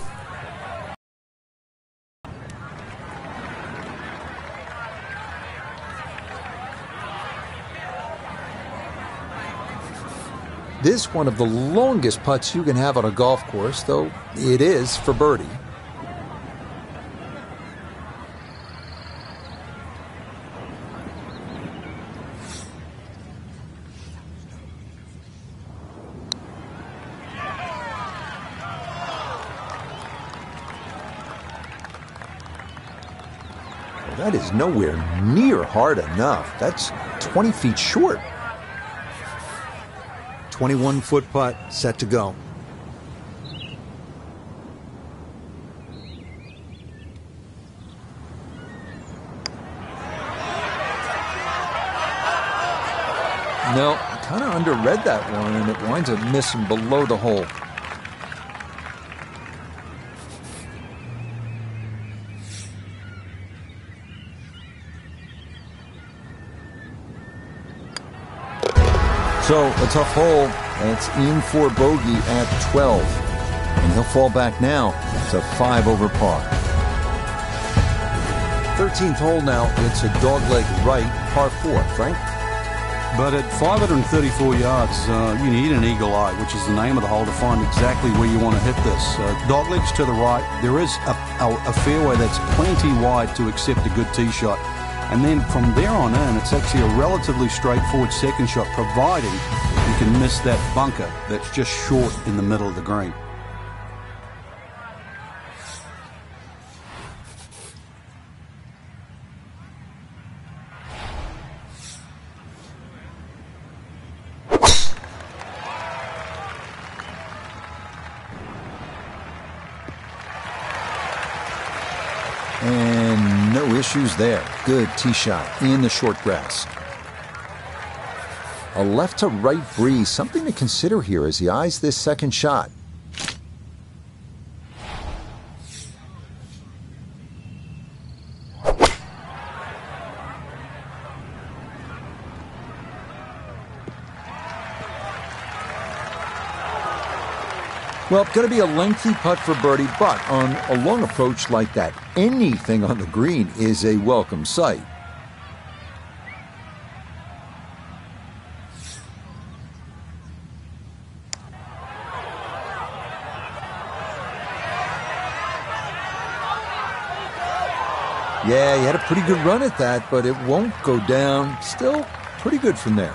This one of the longest putts you can have on a golf course, though it is for birdie. That is nowhere near hard enough. That's 20 feet short. 21-foot putt set to go. No, kind of underread that one, and it winds up missing below the hole. So, a tough hole. It's in for bogey at 12. And he'll fall back now to 5 over par. 13th hole now. It's a dogleg right, par 4. Frank? But at 534 yards, you need an eagle eye, which is the name of the hole, to find exactly where you want to hit this. Doglegs to the right. There is a fairway that's plenty wide to accept a good tee shot. And then from there on in, it's actually a relatively straightforward second shot, providing you can miss that bunker that's just short in the middle of the green. And no issues there. Good tee shot in the short grass. A left to right breeze, something to consider here as he eyes this second shot. Well, going to be a lengthy putt for birdie, but on a long approach like that, anything on the green is a welcome sight. Yeah, he had a pretty good run at that, but it won't go down. Still pretty good from there.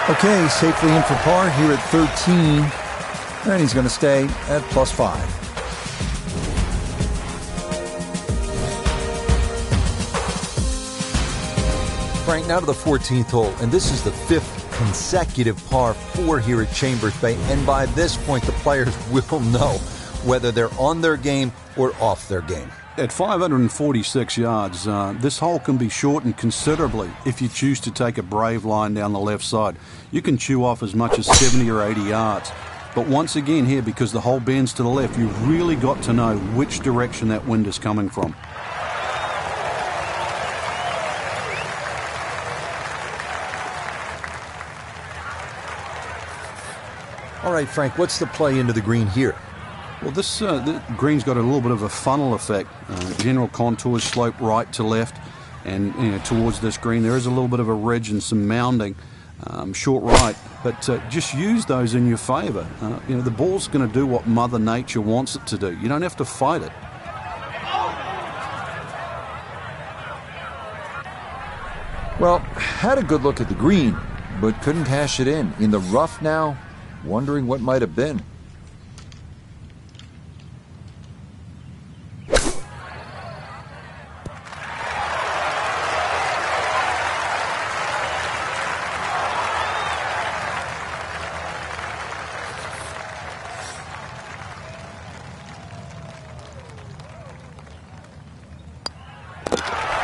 Okay, safely in for par here at 13. And he's going to stay at +5. Frank, now to the 14th hole, and this is the 5th consecutive par 4 here at Chambers Bay. And by this point, the players will know whether they're on their game or off their game. At 546 yards, this hole can be shortened considerably if you choose to take a brave line down the left side. You can chew off as much as 70 or 80 yards. But once again here, because the hole bends to the left, you've really got to know which direction that wind is coming from. All right, Frank, what's the play into the green here? Well, the green's got a little bit of a funnel effect. General contours slope right to left, and towards this green there is a little bit of a ridge and some mounding, short right. But just use those in your favour. The ball's going to do what Mother Nature wants it to do. You don't have to fight it. Well, had a good look at the green, but couldn't cash it in. In the rough now, wondering what might have been.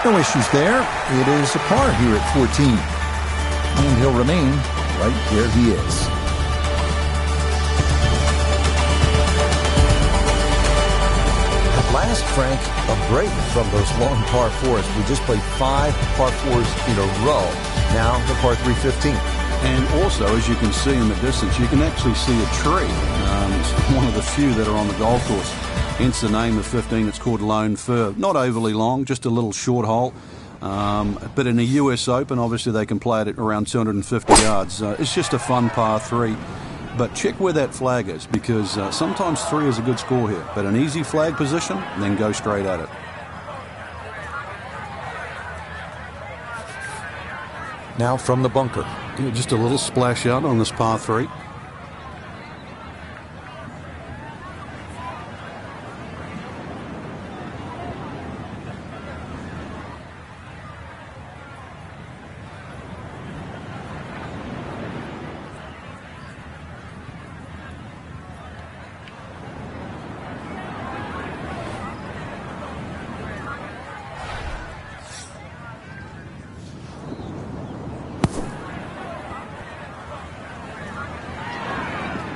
No issues there. It is a par here at 14. And he'll remain right where he is. At last, Frank, a break from those long par 4s. We just played 5 par 4s in a row. Now the par 3 15. And also, as you can see in the distance, you can actually see a tree. It's one of the few that are on the golf course. Hence the name of 15. It's called Lone Fir. Not overly long, just a little short hole. But in the US Open, obviously they can play it at around 250 yards. It's just a fun par 3. But check where that flag is, because sometimes 3 is a good score here. But an easy flag position, then go straight at it. Now from the bunker. Just a little splash out on this par 3.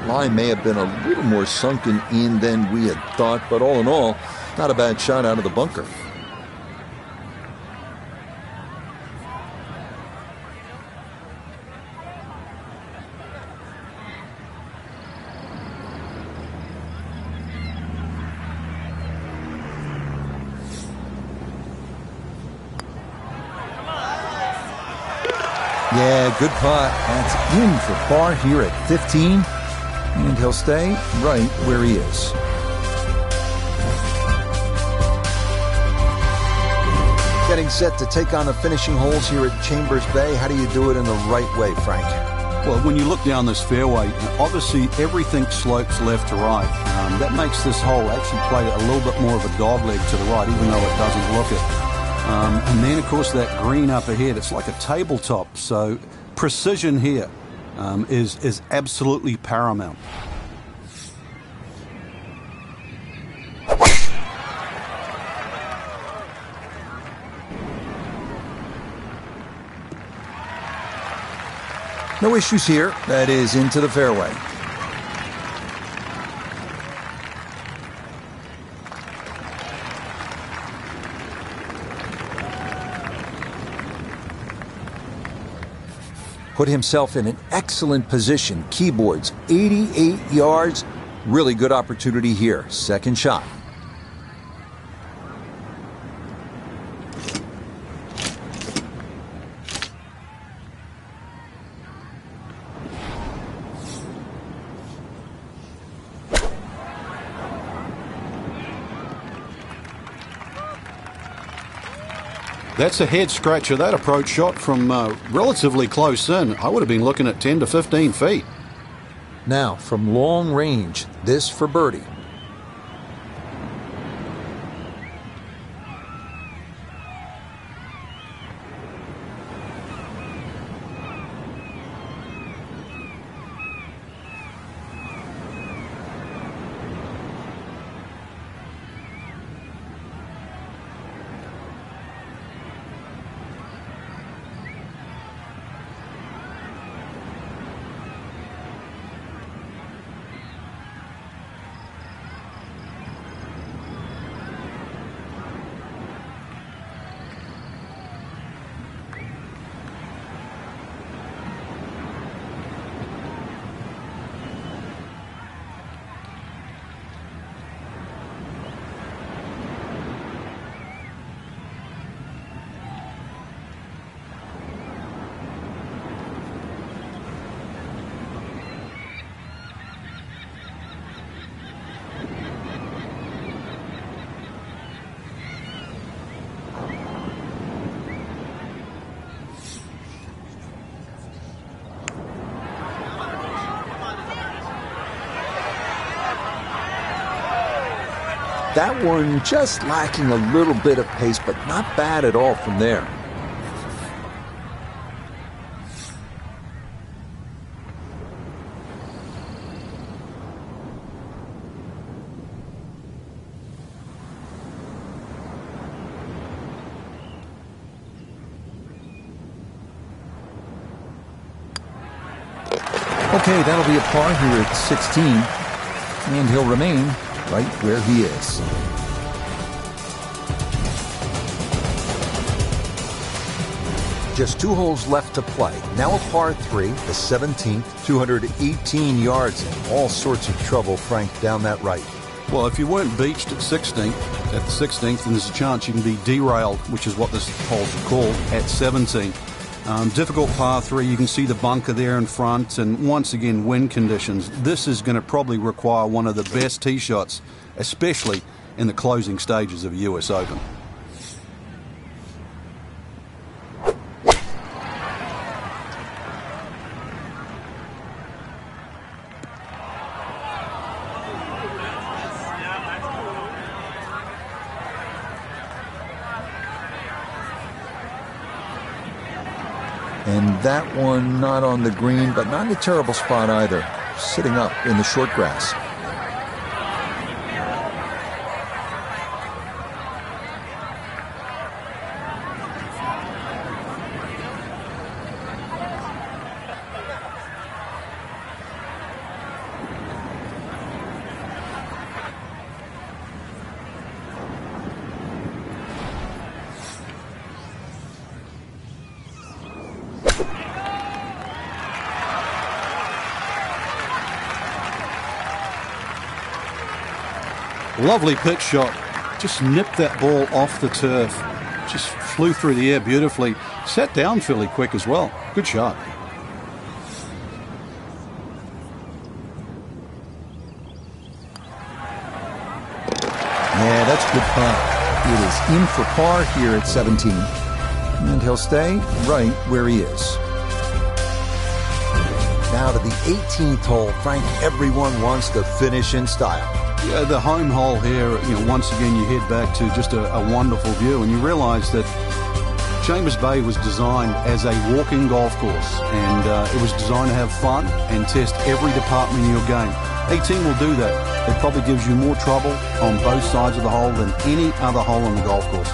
Line may have been a little more sunken in than we had thought, but all in all, not a bad shot out of the bunker. Yeah, good putt. That's in for par here at 15. And he'll stay right where he is. Getting set to take on the finishing holes here at Chambers Bay. How do you do it in the right way, Frank? Well, when you look down this fairway, obviously everything slopes left to right. That makes this hole actually play a little bit more of a dogleg to the right, even though it doesn't look it. And then, of course, that green up ahead, it's like a tabletop. So precision here is absolutely paramount. No issues here. That is into the fairway. Put himself in an excellent position. Keyboards, 88 yards. Really good opportunity here. Second shot. That's a head scratcher. That approach shot from relatively close in. I would have been looking at 10 to 15 feet. Now, from long range, this for birdie. That one just lacking a little bit of pace, but not bad at all from there. Okay, that'll be a par here at 16, and he'll remain right where he is. Just 2 holes left to play. Now a par 3, the 17th, 218 yards, and all sorts of trouble, Frank, down that right. Well, if you weren't beached at the 16th, then there's a chance you can be derailed, which is what this hole's called, at 17. Difficult par 3. You can see the bunker there in front, and once again, wind conditions. This is going to probably require one of the best tee shots, especially in the closing stages of a US Open. And that one not on the green, but not in a terrible spot either. Sitting up in the short grass. Lovely pitch shot. Just nipped that ball off the turf. Just flew through the air beautifully. Sat down fairly quick as well. Good shot. Yeah, that's a good putt. It is in for par here at 17. And he'll stay right where he is. Now to the 18th hole. Frank, everyone wants to finish in style. Yeah, the home hole here, once again you head back to just a wonderful view, and you realise that Chambers Bay was designed as a walking golf course, and it was designed to have fun and test every department in your game. 18 will do that. It probably gives you more trouble on both sides of the hole than any other hole on the golf course.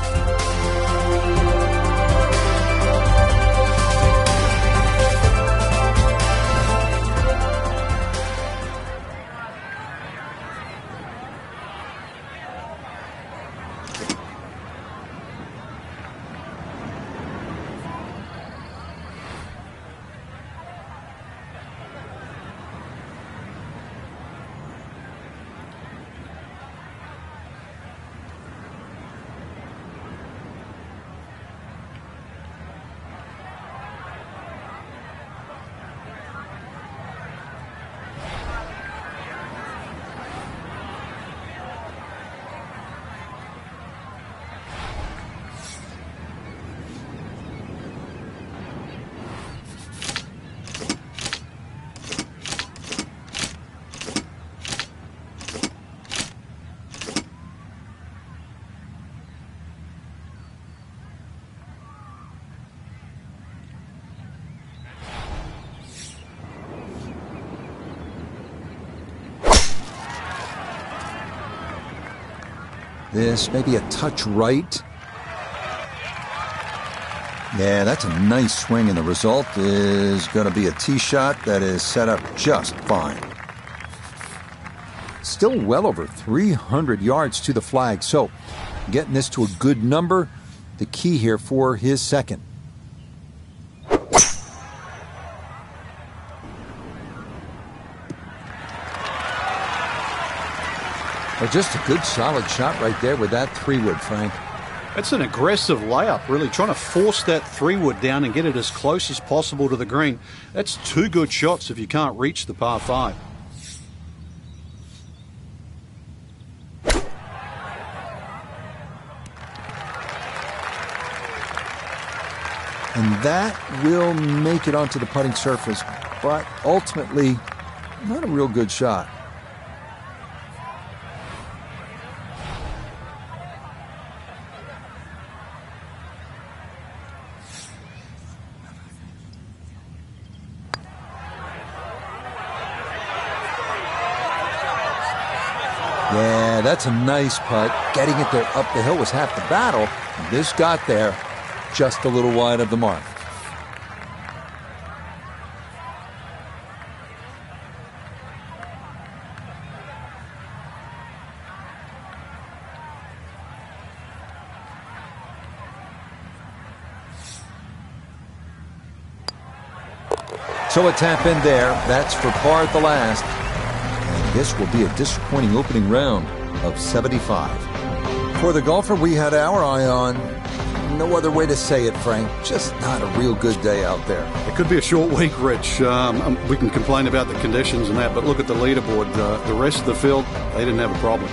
This may be a touch right. Yeah, that's a nice swing, and the result is going to be a tee shot that is set up just fine. Still well over 300 yards to the flag, so getting this to a good number, the key here for his second. Well, just a good solid shot right there with that 3-wood, Frank. It's an aggressive layup, really, trying to force that 3-wood down and get it as close as possible to the green. That's two good shots if you can't reach the par 5. And that will make it onto the putting surface, but ultimately, not a real good shot. Yeah, that's a nice putt. Getting it there up the hill was half the battle. This got there just a little wide of the mark. So a tap in there. That's for par at the last. This will be a disappointing opening round of 75. For the golfer we had our eye on, no other way to say it, Frank, just not a real good day out there. It could be a short week, Rich. We can complain about the conditions and that, but look at the leaderboard. The rest of the field, they didn't have a problem.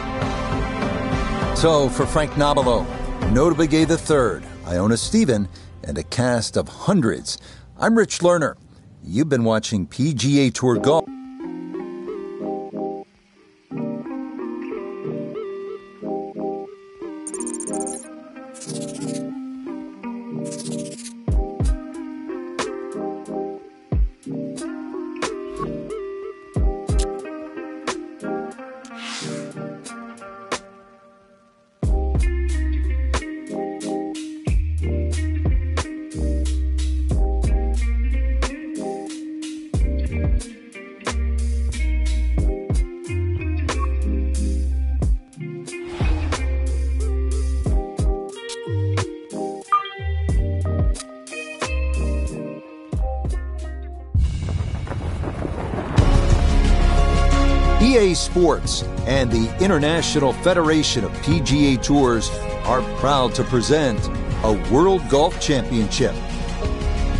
So for Frank Nobilo, Notah Begay III, Iona Stephen, and a cast of hundreds, I'm Rich Lerner. You've been watching PGA Tour Golf. EA Sports and the International Federation of PGA Tours are proud to present a World Golf Championship.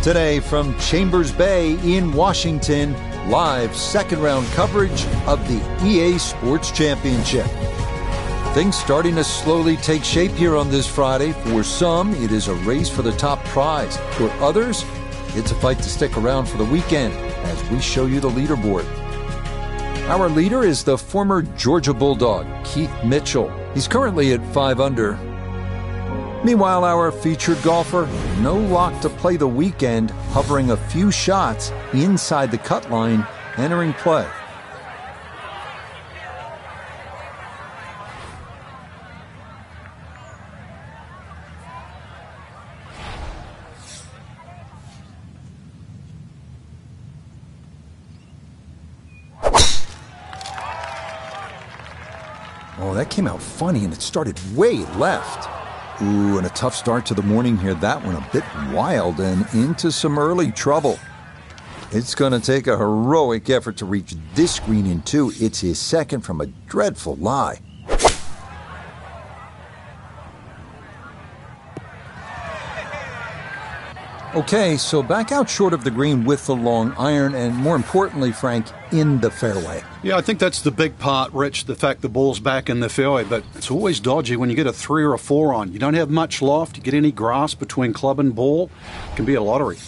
Today from Chambers Bay in Washington, live second round coverage of the EA Sports Championship. Things starting to slowly take shape here on this Friday. For some, it is a race for the top prize. For others, it's a fight to stick around for the weekend as we show you the leaderboard. Our leader is the former Georgia Bulldog, Keith Mitchell. He's currently at 5 under. Meanwhile, our featured golfer, no luck to play the weekend, hovering a few shots inside the cut line, entering play. Oh, that came out funny, and it started way left. Ooh, and a tough start to the morning here. That one a bit wild and into some early trouble. It's going to take a heroic effort to reach this green in 2. It's his second from a dreadful lie. Okay, so back out short of the green with the long iron, and more importantly, Frank, in the fairway. Yeah, I think that's the big part, Rich, the fact the ball's back in the fairway, but it's always dodgy when you get a 3 or a 4 on. You don't have much loft, you get any grass between club and ball, it can be a lottery.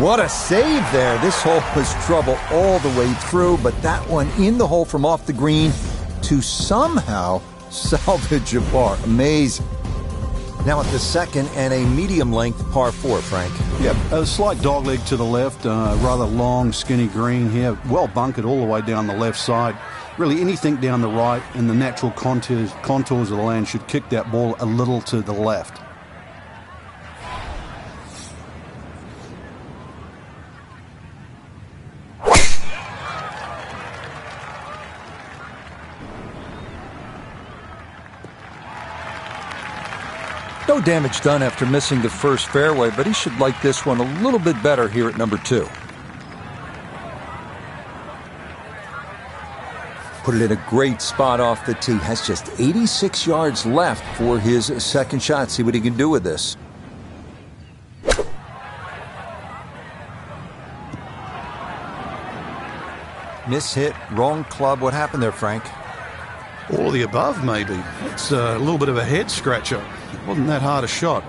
What a save there. This hole was trouble all the way through, but that one in the hole from off the green to somehow salvage a par. Amazing. Now at the second and a medium-length par 4, Frank. Yeah, a slight dogleg to the left, rather long, skinny green here, well bunkered all the way down the left side. Really anything down the right and the natural contours of the land should kick that ball a little to the left. No damage done after missing the first fairway, but he should like this one a little bit better here at number 2. Put it in a great spot off the tee. Has just 86 yards left for his second shot. See what he can do with this. Mishit, wrong club. What happened there, Frank? All of the above, maybe. It's a little bit of a head scratcher. It wasn't that hard a shot.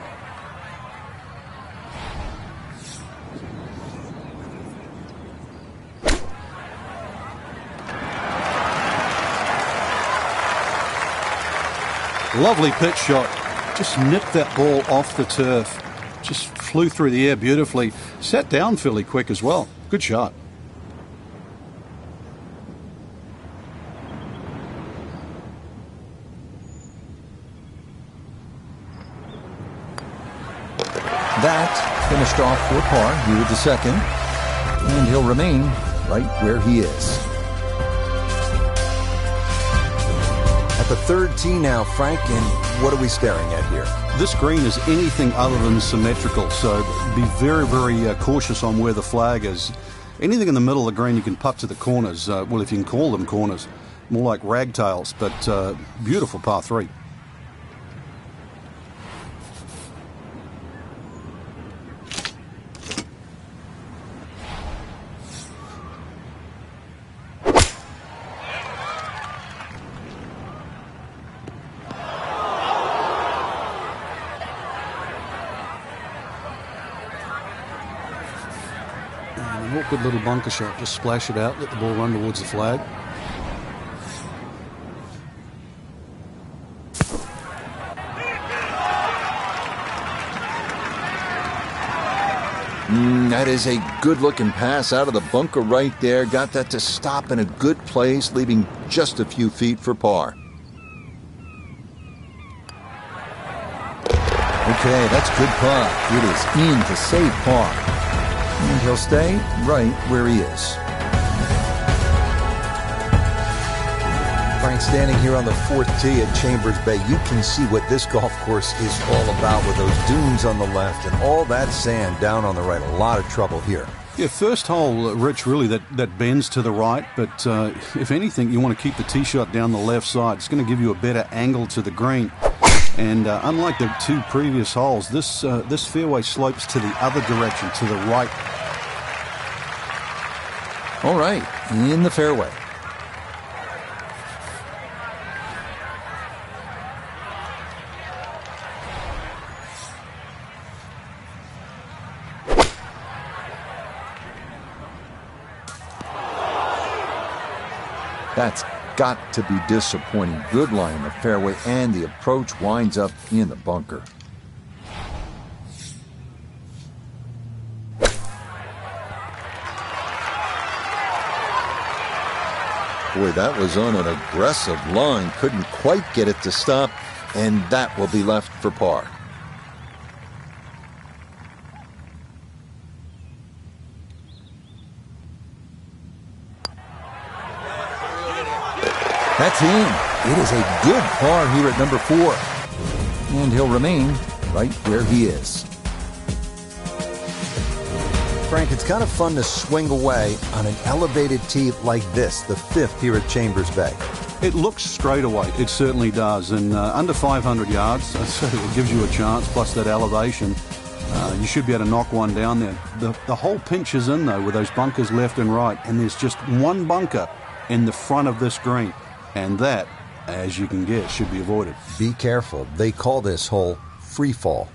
Lovely pitch shot. Just nipped that ball off the turf. Just flew through the air beautifully. Sat down fairly quick as well. Good shot. That finished off for par here with the second, and he'll remain right where he is. At the third tee now, Frank, and what are we staring at here? This green is anything other than symmetrical, so be very, very cautious on where the flag is. Anything in the middle of the green you can putt to the corners, well, if you can call them corners, more like ragtails, but beautiful par 3. An awkward little bunker shot. Just splash it out, let the ball run towards the flag. That is a good-looking pass out of the bunker right there. Got that to stop in a good place, leaving just a few feet for par. Okay, that's good par. It is in to save par. And he'll stay right where he is. Frank, standing here on the 4th tee at Chambers Bay, you can see what this golf course is all about with those dunes on the left and all that sand down on the right. A lot of trouble here. Yeah, first hole, Rich, really that bends to the right, but if anything, you want to keep the tee shot down the left side. It's going to give you a better angle to the green. And unlike the 2 previous holes, this fairway slopes to the other direction, to the right. All right, in the fairway. That's got to be disappointing. Good line in the fairway, and the approach winds up in the bunker. Boy, that was on an aggressive line. Couldn't quite get it to stop, and that will be left for par. That's in. It is a good par here at number 4. And he'll remain right where he is. Frank, it's kind of fun to swing away on an elevated tee like this, the 5th here at Chambers Bay. It looks straight away. It certainly does. And under 500 yards, so it gives you a chance, plus that elevation. You should be able to knock one down there. The whole pinch is in, though, with those bunkers left and right. And there's just one bunker in the front of this green. And that, as you can guess, should be avoided. Be careful. They call this hole free fall.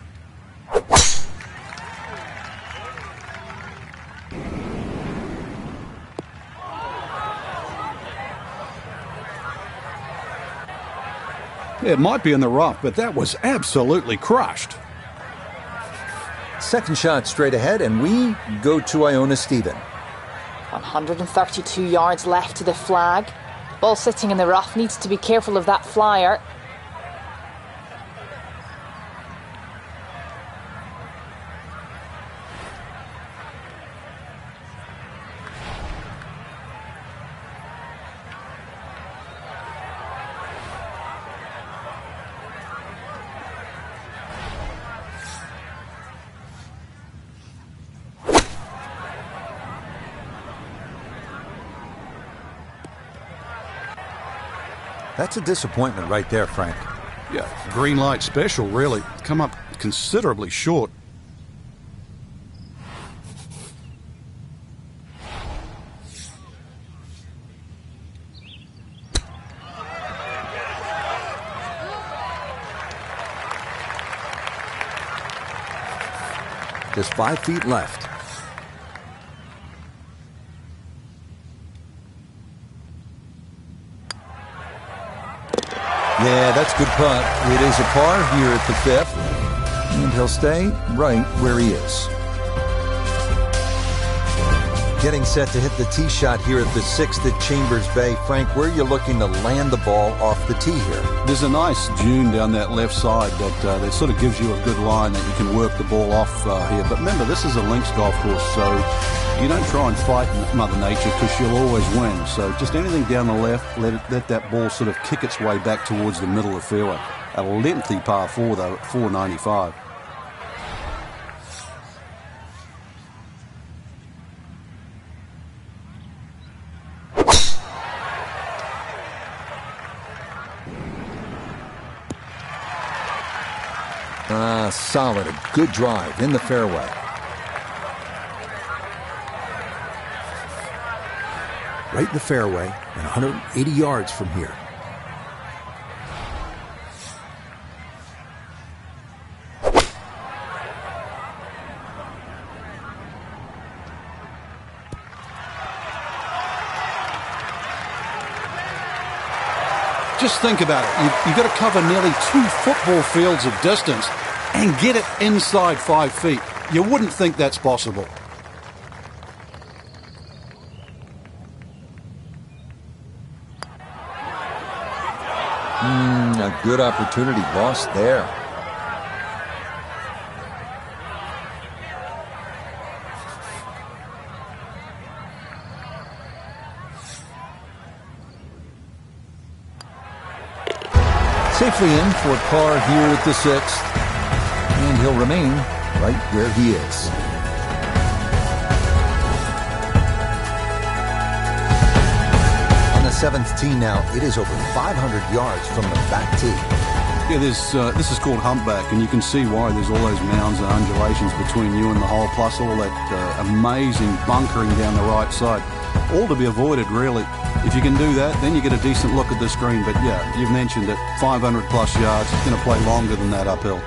It might be in the rough, but that was absolutely crushed. Second shot straight ahead, and we go to Iona Stephen. 132 yards left to the flag. Ball sitting in the rough, needs to be careful of that flyer. That's a disappointment right there, Frank. Yeah, green light special, really. Come up considerably short. Just 5 feet left. Yeah, that's good putt. It is a par here at the 5th, and he'll stay right where he is. Getting set to hit the tee shot here at the 6th at Chambers Bay. Frank, where are you looking to land the ball off the tee here? There's a nice dune down that left side that sort of gives you a good line that you can work the ball off here. But remember, this is a links golf course, so you don't try and fight Mother Nature because she'll always win. So just anything down the left, let that ball sort of kick its way back towards the middle of the fairway. A lengthy par 4, though, at 495. Solid, a good drive in the fairway. Right in the fairway, and 180 yards from here. Just think about it. You've got to cover nearly 2 football fields of distance and get it inside 5 feet. You wouldn't think that's possible. A good opportunity lost there. Safely in for par here at the 6th, and he'll remain right where he is. On the 7th tee now, it is over 500 yards from the back tee. Yeah, this is called humpback, and you can see why there's all those mounds and undulations between you and the hole, plus all that amazing bunkering down the right side. All to be avoided, really. If you can do that, then you get a decent look at the screen. But yeah, you've mentioned it, 500 plus yards. It's going to play longer than that uphill.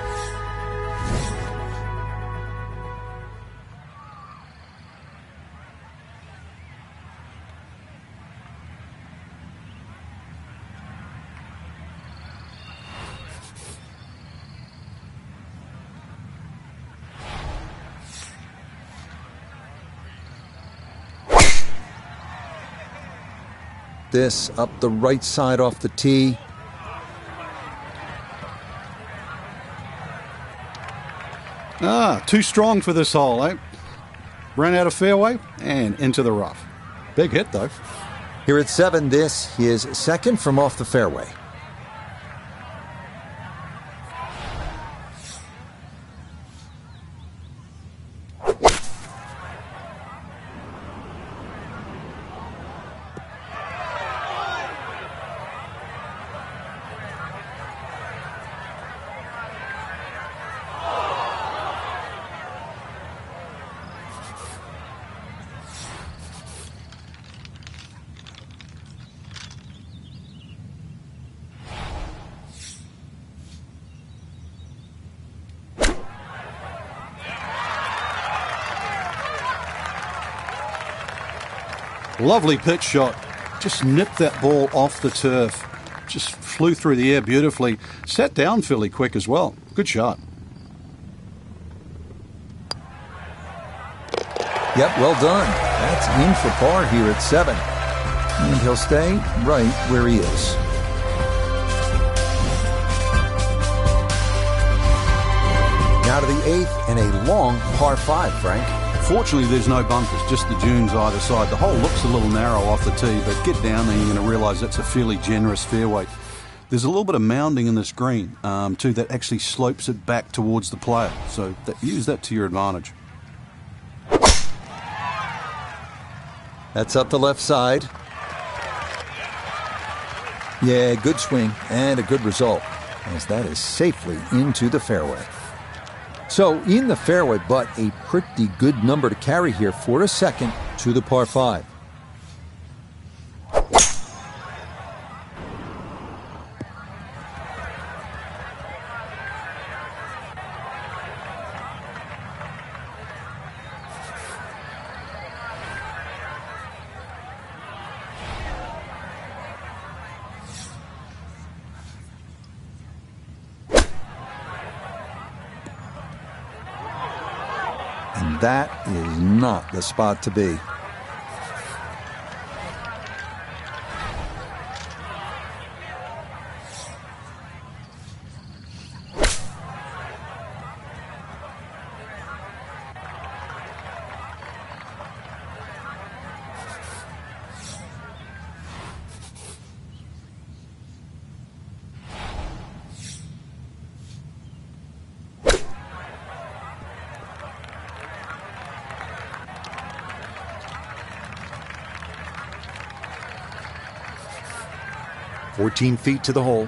This up the right side off the tee. Too strong for this hole, eh? Ran out of fairway and into the rough. Big hit, though. Here at 7, this is second from off the fairway. Lovely pitch shot. Just nipped that ball off the turf. Just flew through the air beautifully, sat down fairly quick as well. Good shot. Yep, well done. That's in for par here at 7. And he'll stay right where he is. Now to the 8th and a long par 5, Frank. Fortunately, there's no bunkers, just the dunes either side. The hole looks a little narrow off the tee, but get down there, you're going to realise that's a fairly generous fairway. There's a little bit of mounding in this green, too, that actually slopes it back towards the player. So use that to your advantage. That's up the left side. Yeah, good swing and a good result, as that is safely into the fairway. So in the fairway, but a pretty good number to carry here for a second to the par 5. And that is not the spot to be. "14 feet to the hole.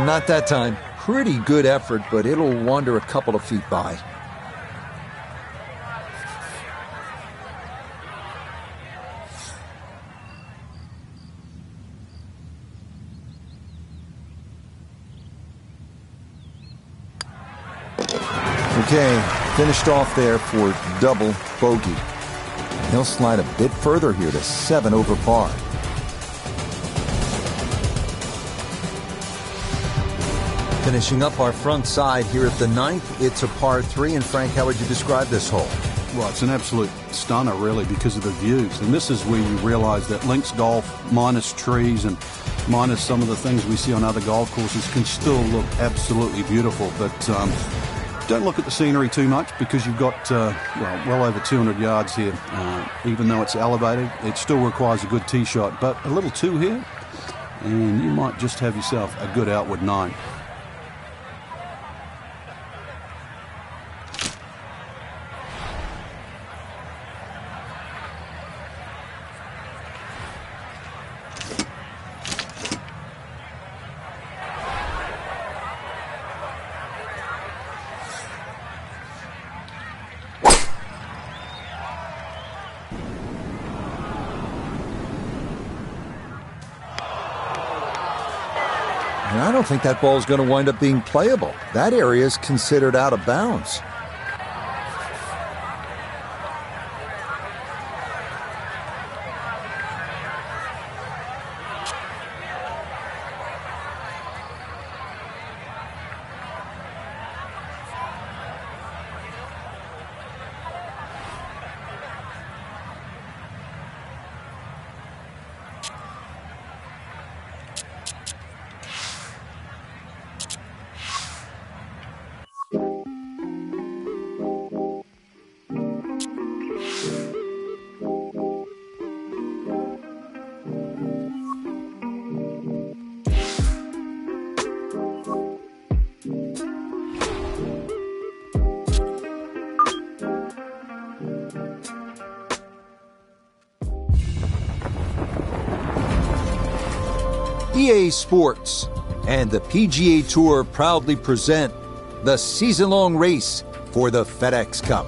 Not that time. Pretty good effort, but it'll wander a couple of feet by. Okay, finished off there for double bogey. He'll slide a bit further here to 7 over par. Finishing up our front side here at the 9th, it's a par 3. And Frank, how would you describe this hole? Well, it's an absolute stunner, really, because of the views. And this is where you realise that links golf, minus trees and minus some of the things we see on other golf courses, can still look absolutely beautiful. But don't look at the scenery too much, because you've got, well over 200 yards here. Even though it's elevated, it still requires a good tee shot. But a little 2 here, and you might just have yourself a good outward 9. And I don't think that ball is going to wind up being playable. That area is considered out of bounds. EA Sports and the PGA Tour proudly present the season-long race for the FedEx Cup.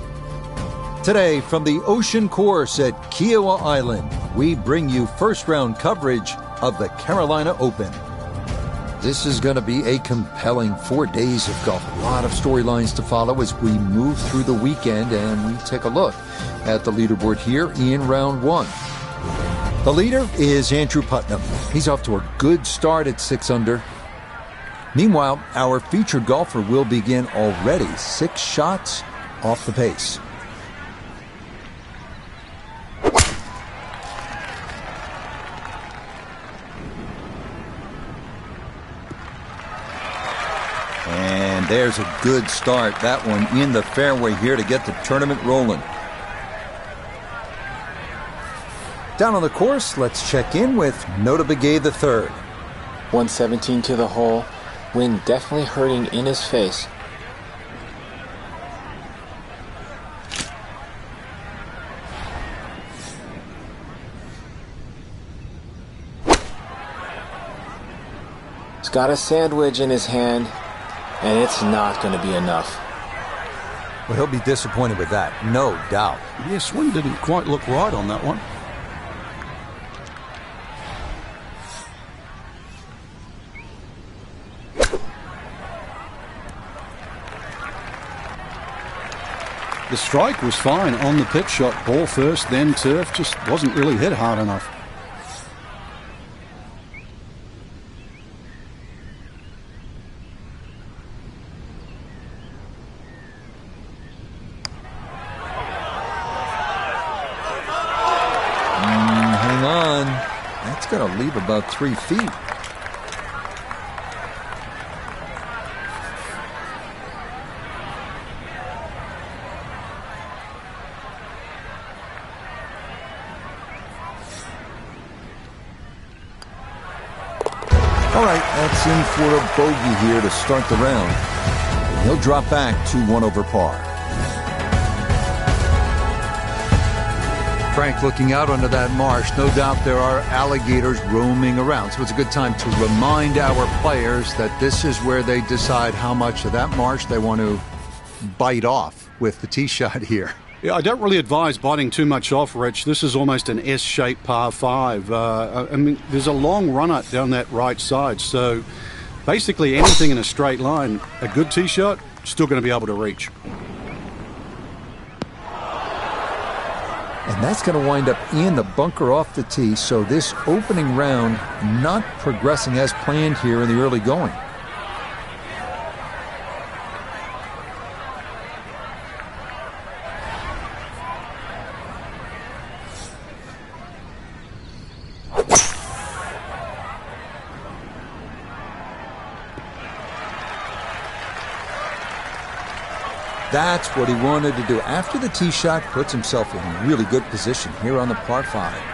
Today, from the Ocean Course at Kiawah Island, we bring you first-round coverage of the Carolina Open. This is going to be a compelling 4 days of golf. A lot of storylines to follow as we move through the weekend, and we take a look at the leaderboard here in round one. The leader is Andrew Putnam. He's off to a good start at 6 under. Meanwhile, our featured golfer will begin already 6 shots off the pace. And there's a good start. That one in the fairway here to get the tournament rolling. Down on the course, let's check in with Notah Begay III. 117 to the hole. Wind definitely hurting in his face. He's got a sandwich in his hand, and it's not going to be enough. Well, he'll be disappointed with that, no doubt. Yeah, swing didn't quite look right on that one. The strike was fine on the pitch shot. Ball first, then turf. Just wasn't really hit hard enough. Hang on. That's going to leave about 3 feet. All right, that's in for a bogey here to start the round. And he'll drop back to 1 over par. Frank, looking out onto that marsh, no doubt there are alligators roaming around. So it's a good time to remind our players that this is where they decide how much of that marsh they want to bite off with the tee shot here. Yeah, I don't really advise biting too much off, Rich. This is almost an S-shaped par 5. I mean, there's a long run-up down that right side, so basically anything in a straight line, a good tee shot, still going to be able to reach. And that's going to wind up in the bunker off the tee, so this opening round not progressing as planned here in the early going. That's what he wanted to do. After the tee shot, puts himself in a really good position here on the par 5.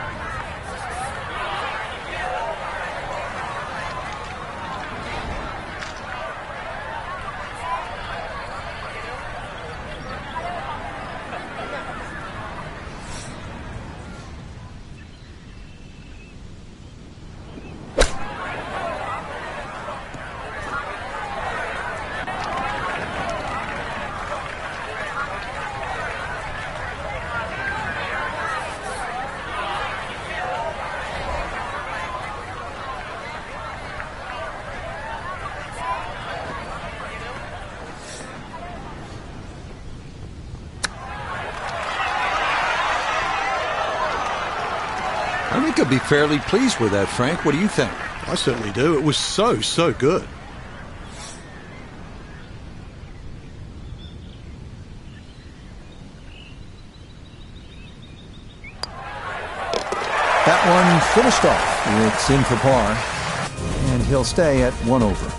I think he'll be fairly pleased with that, Frank. What do you think? I certainly do. It was so good. That one finished off. It's in for par, and he'll stay at 1 over.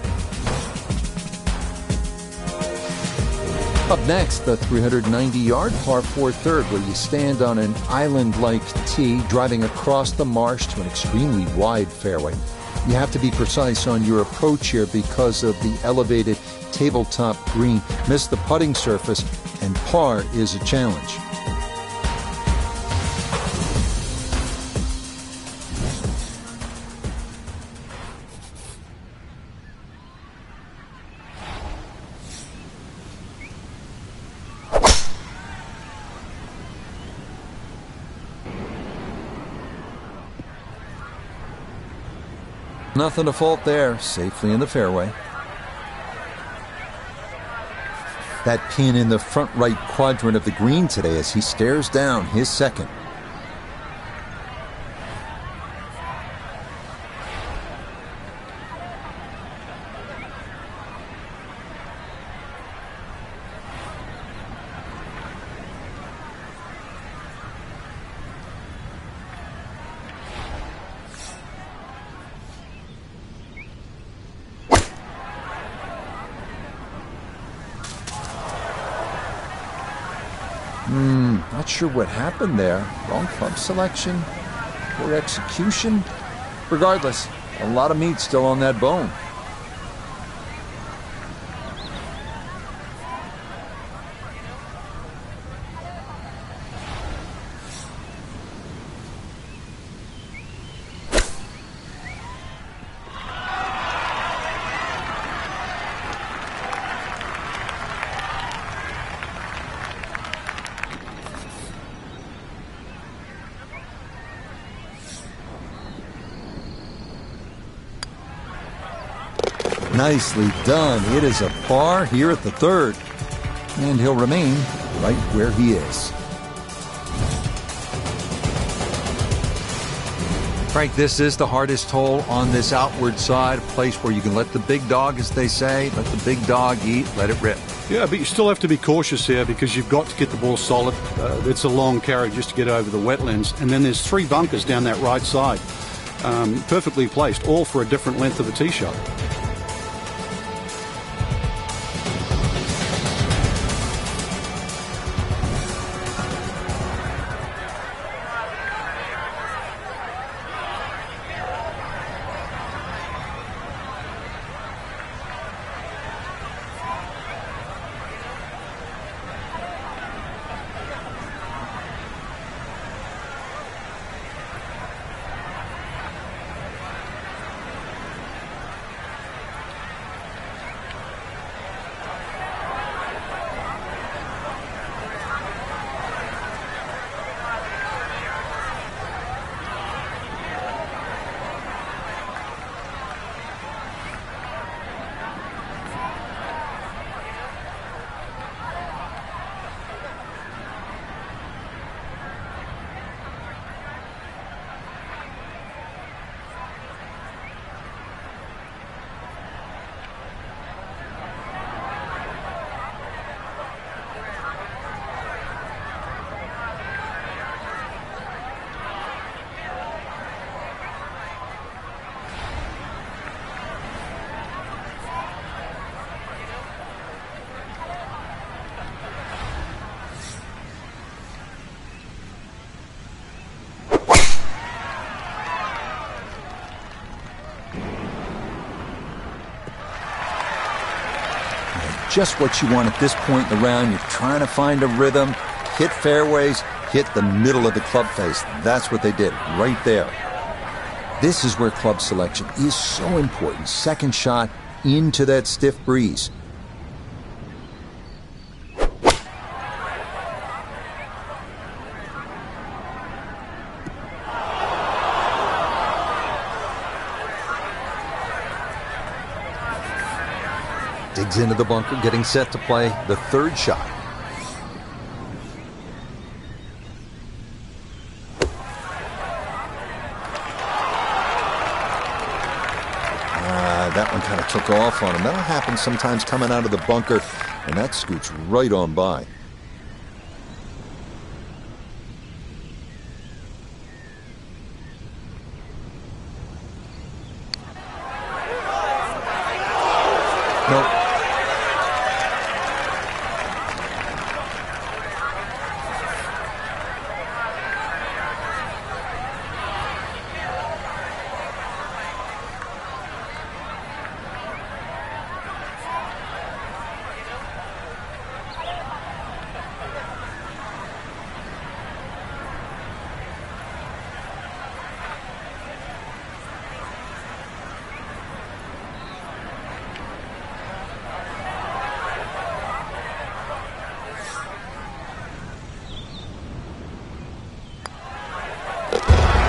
Up next, the 390-yard par 4 third, where you stand on an island-like tee, driving across the marsh to an extremely wide fairway. You have to be precise on your approach here because of the elevated tabletop green. Miss the putting surface, and par is a challenge. Nothing to fault there, safely in the fairway. That pin in the front right quadrant of the green today as he stares down his second. Not sure what happened there. Wrong club selection, poor execution. Regardless, a lot of meat still on that bone. Nicely done. It is a par here at the third. And he'll remain right where he is. Frank, this is the hardest hole on this outward side, a place where you can let the big dog, as they say, let the big dog eat, let it rip. Yeah, but you still have to be cautious here because you've got to get the ball solid. It's a long carry just to get over the wetlands. And then there's 3 bunkers down that right side. Perfectly placed, all for a different length of a tee shot. Just what you want at this point in the round. You're trying to find a rhythm, hit fairways, hit the middle of the club face. That's what they did right there. This is where club selection is so important. Second shot into that stiff breeze. Digs into the bunker, getting set to play the third shot. That one kind of took off on him. That'll happen sometimes coming out of the bunker, and that scoots right on by. Nope.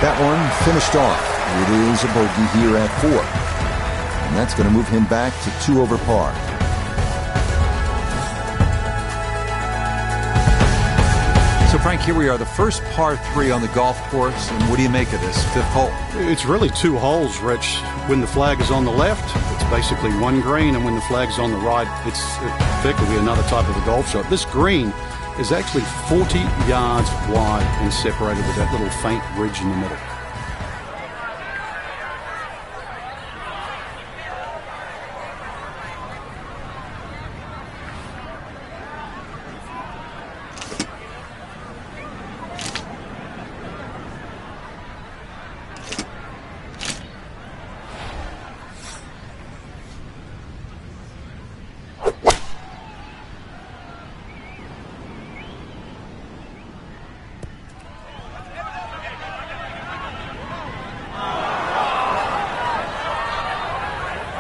That one finished off It is a bogey here at 4. And that's going to move him back to 2 over par. So, Frank, here we are, the first par 3 on the golf course. And what do you make of this 5th hole? It's really 2 holes, Rich. When the flag is on the left, it's basically 1 green, and when the flag is on the right, it's effectively another type of a golf shot. This green is actually 40 yards wide and separated with that little faint ridge in the middle.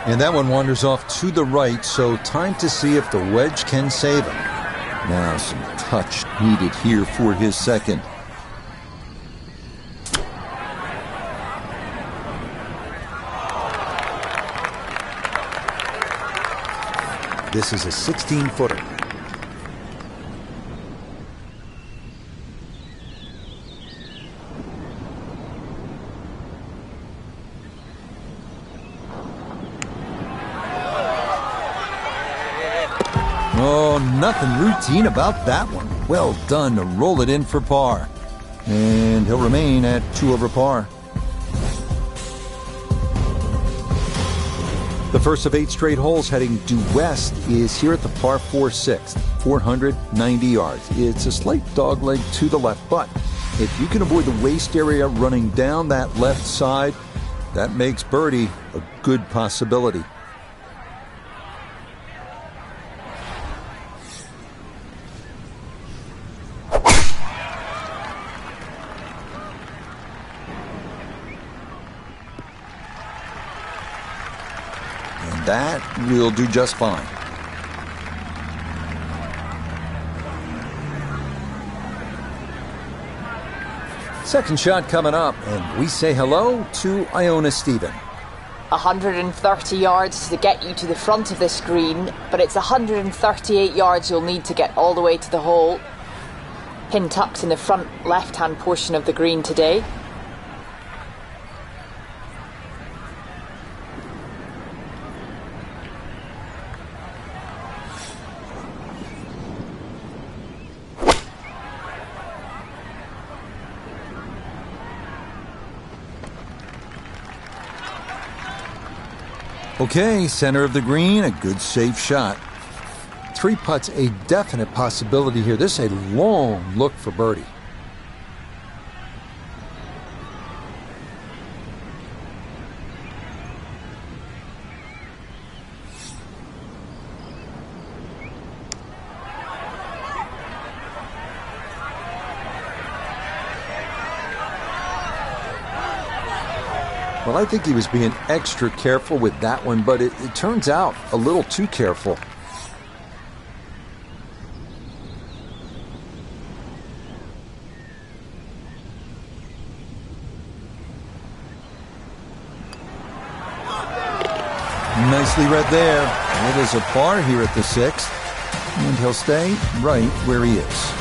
And that one wanders off to the right, so time to see if the wedge can save him. Now some touch needed here for his second. This is a 16-footer. Oh, nothing routine about that one. Well done to roll it in for par. And he'll remain at 2 over par. The first of 8 straight holes heading due west is here at the par 4 6th, 490 yards. It's a slight dogleg to the left, but if you can avoid the waist area running down that left side, that makes birdie a good possibility. That will do just fine. Second shot coming up, and we say hello to Iona Stephen. 130 yards to get you to the front of this green, but it's 138 yards you'll need to get all the way to the hole. Pin tucked in the front left-hand portion of the green today. Okay, center of the green, a good safe shot. 3 putts, a definite possibility here. This is a long look for birdie. Well, I think he was being extra careful with that one, but it turns out a little too careful. Nicely read there. It is a par here at the 6th, and he'll stay right where he is.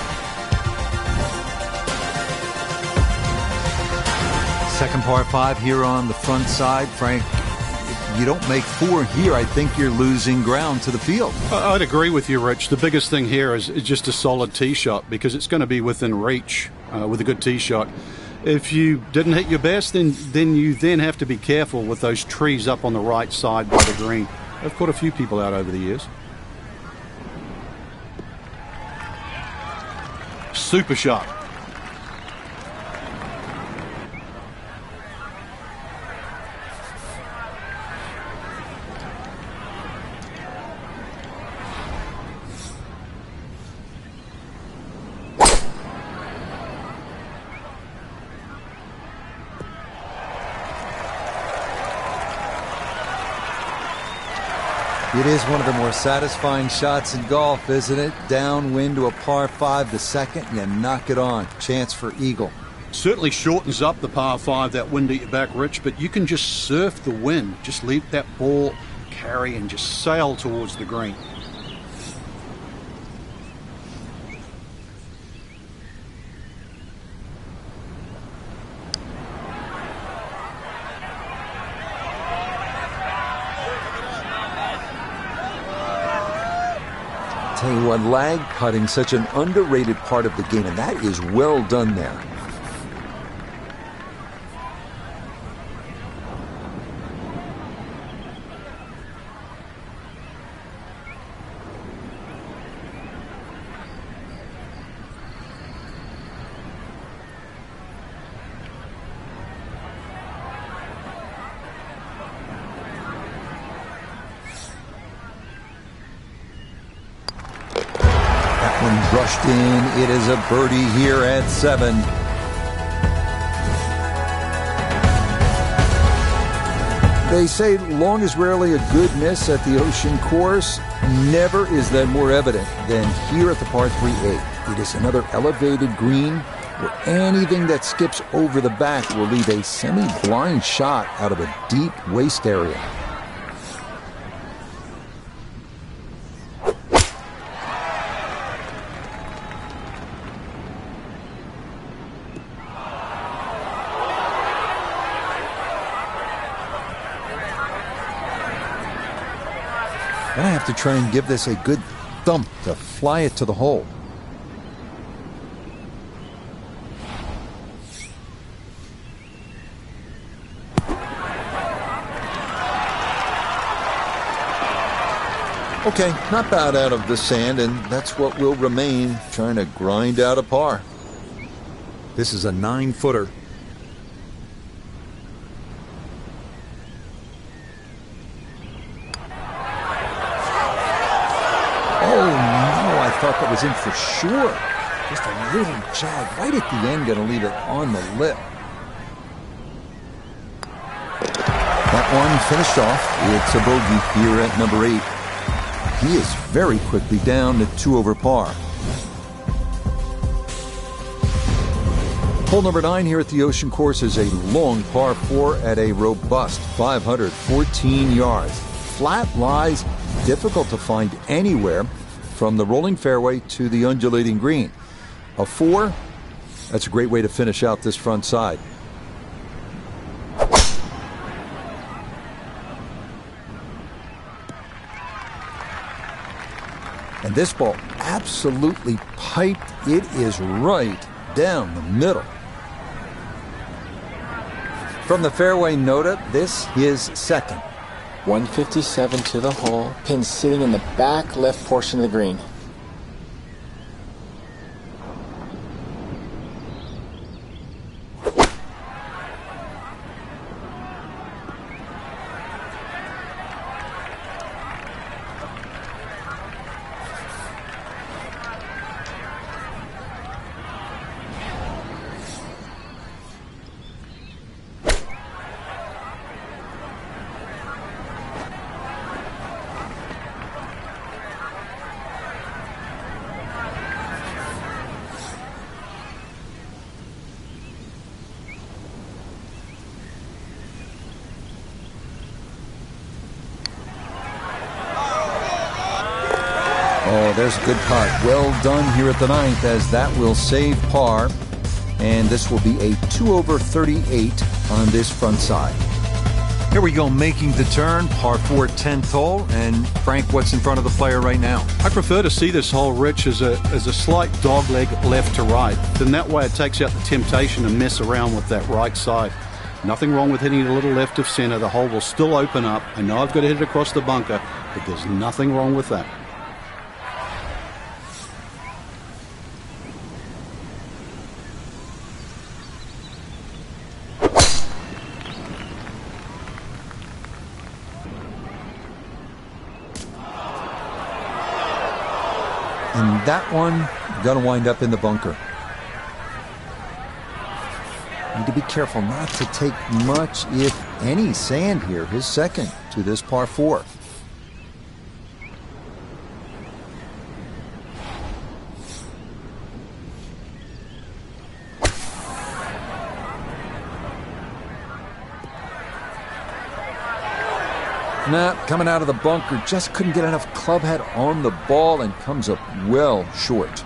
Second par 5 here on the front side. Frank, if you don't make 4 here, I think you're losing ground to the field. I'd agree with you, Rich. The biggest thing here is just a solid tee shot, because it's going to be within reach with a good tee shot. If you didn't hit your best, then you have to be careful with those trees up on the right side by the green. I've caught a few people out over the years. Super shot. It is one of the more satisfying shots in golf, isn't it? Downwind to a par 5 the second, and you knock it on. Chance for eagle. Certainly shortens up the par 5, that wind at your back, Rich, but you can just surf the wind. Just let that ball carry and just sail towards the green. Tell you what, lag putting, such an underrated part of the game, and that is well done there. Brushed in. It is a birdie here at 7. They say long is rarely a good miss at the Ocean Course. Never is that more evident than here at the par 3-8. It is another elevated green where anything that skips over the back will leave a semi-blind shot out of a deep waist area. Gonna have to try and give this a good thump to fly it to the hole. Okay, not bad out of the sand, and that's what will remain, trying to grind out a par. This is a 9-footer. I thought that was in for sure. Just a little jag right at the end, going to leave it on the lip. That one finished off. It's a bogey here at number 8. He is very quickly down to 2 over par. Hole number 9 here at the Ocean Course is a long par 4 at a robust 514 yards. Flat lies difficult to find anywhere from the rolling fairway to the undulating green. A 4, that's a great way to finish out this front side. And this ball absolutely piped. It is right down the middle. From the fairway nota, this is second. 157 to the hole. Pin sitting in the back left portion of the green. Oh, there's a good putt. Well done here at the 9th, as that will save par. And this will be a 2 over 38 on this front side. Here we go, making the turn, par 4, 10th hole. And Frank, what's in front of the player right now? I prefer to see this hole, Rich, as a slight dogleg left to right. Then that way it takes out the temptation to mess around with that right side. Nothing wrong with hitting a little left of center. The hole will still open up. I know I've got to hit it across the bunker, but there's nothing wrong with that. And that one going to wind up in the bunker. Need to be careful not to take much, if any, sand here. His second to this par 4. snap coming out of the bunker. Just couldn't get enough club head on the ball and comes up well short.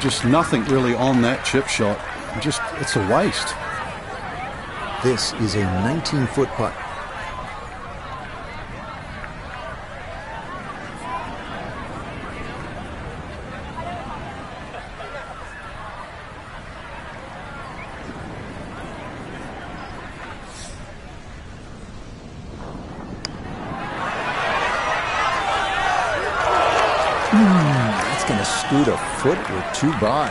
Just nothing really on that chip shot. It's a waste. This is a 19-foot putt. That's going to scoot a foot or two by.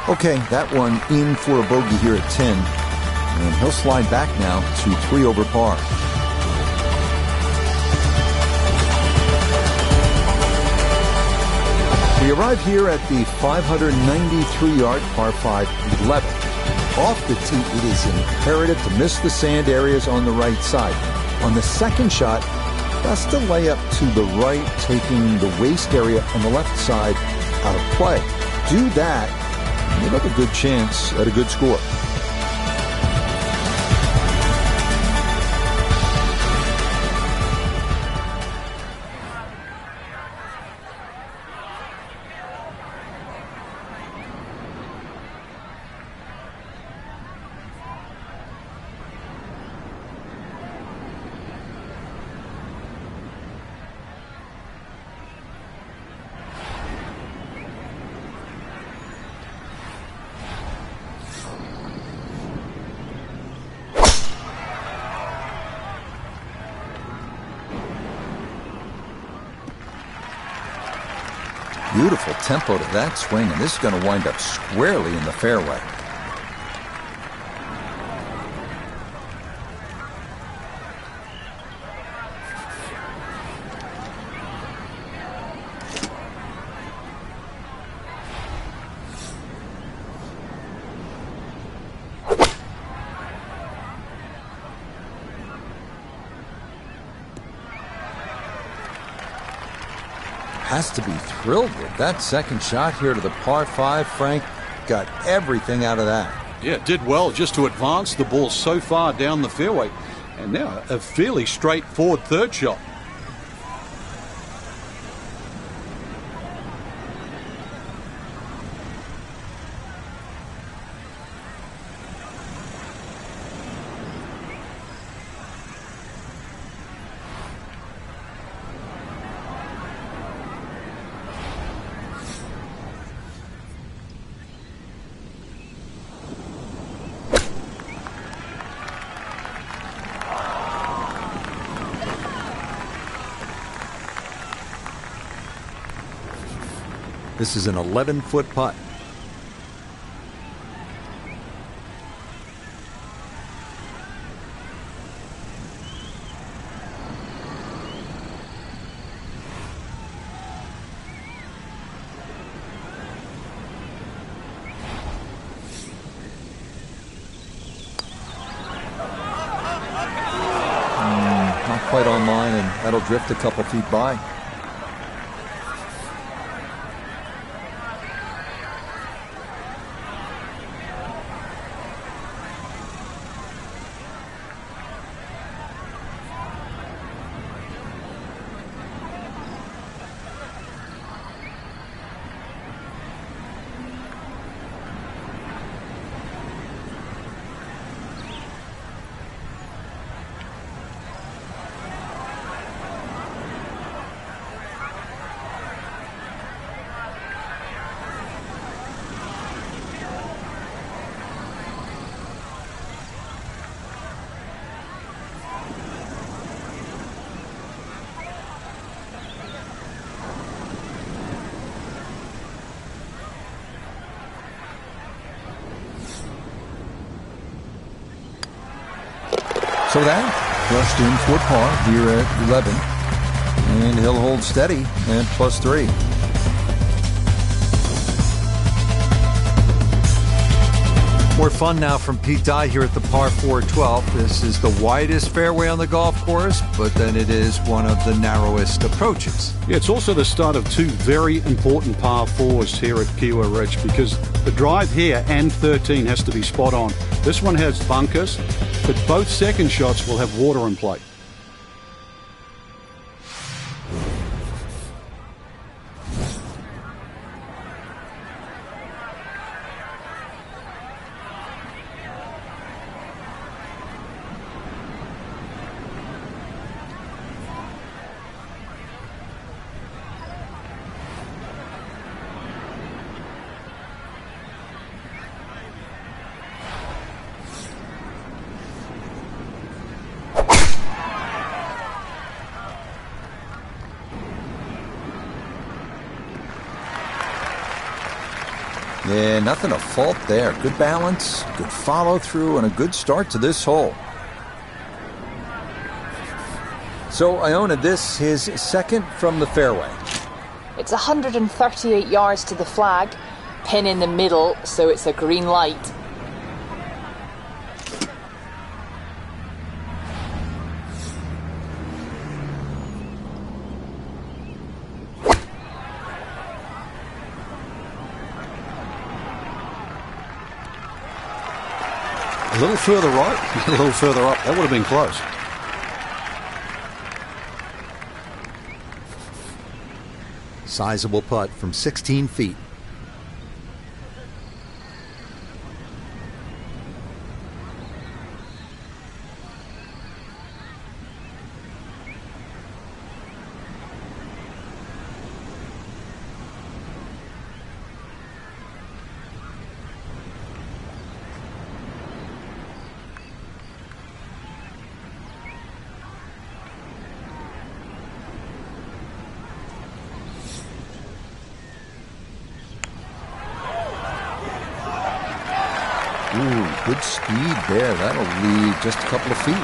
Okay, that one in for a bogey here at 10. And he'll slide back now to 3 over par. We arrive here at the 593-yard par 5 11. Off the tee, it is imperative to miss the sand areas on the right side. On the second shot, best to lay up to the right, taking the waist area on the left side out of play. Do that, and you'll have a good chance at a good score. Beautiful tempo to that swing, and this is going to wind up squarely in the fairway. Has to be thrilled with that second shot here to the par 5. Frank got everything out of that. Yeah, did well just to advance the ball so far down the fairway. And now a fairly straightforward third shot. This is an 11-foot putt. Not quite on line, and that'll drift a couple feet by. So that brushed in for par here at 11. And he'll hold steady at +3. More fun now from Pete Dye here at the par 4 12. This is the widest fairway on the golf course, but then it is one of the narrowest approaches. Yeah, it's also the start of two very important par 4s here at Kiawah Ridge, because the drive here and 13 has to be spot on. This one has bunkers, but both second shots will have water in play. Yeah, nothing to fault there. Good balance, good follow through, and a good start to this hole. So Iona, this his second from the fairway. It's 138 yards to the flag, pin in the middle, so it's a green light. A little further right, a little further up. That would have been close. Sizable putt from 16 feet. Ooh, good speed there. That'll lead just a couple of feet.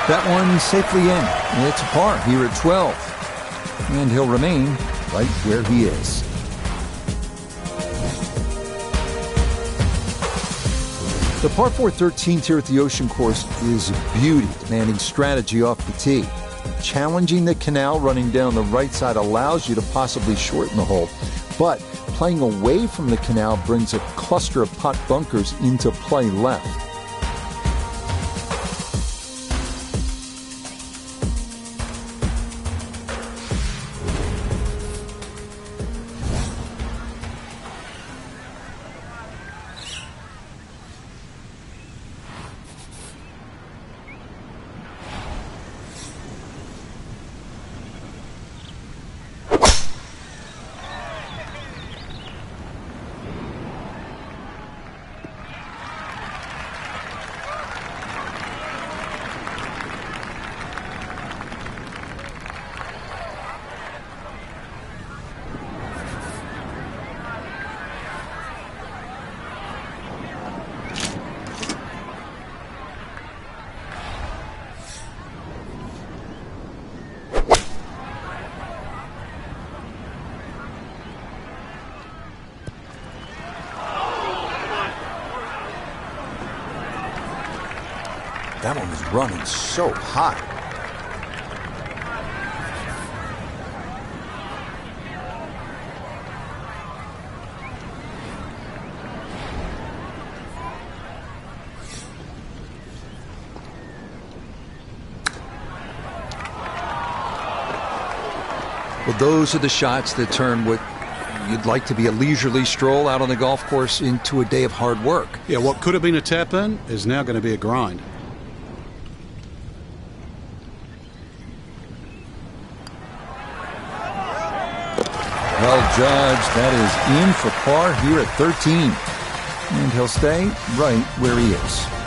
That one safely in. It's a par here at 12. And he'll remain right where he is. The par 4 13th here at the Ocean Course is a beauty, demanding strategy off the tee. Challenging the canal running down the right side allows you to possibly shorten the hole, but playing away from the canal brings a cluster of putt bunkers into play left. That one was running so hot. Well, those are the shots that turn what you'd like to be a leisurely stroll out on the golf course into a day of hard work. Yeah, what could have been a tap-in is now going to be a grind. Well judged, that is in for par here at 13. And he'll stay right where he is.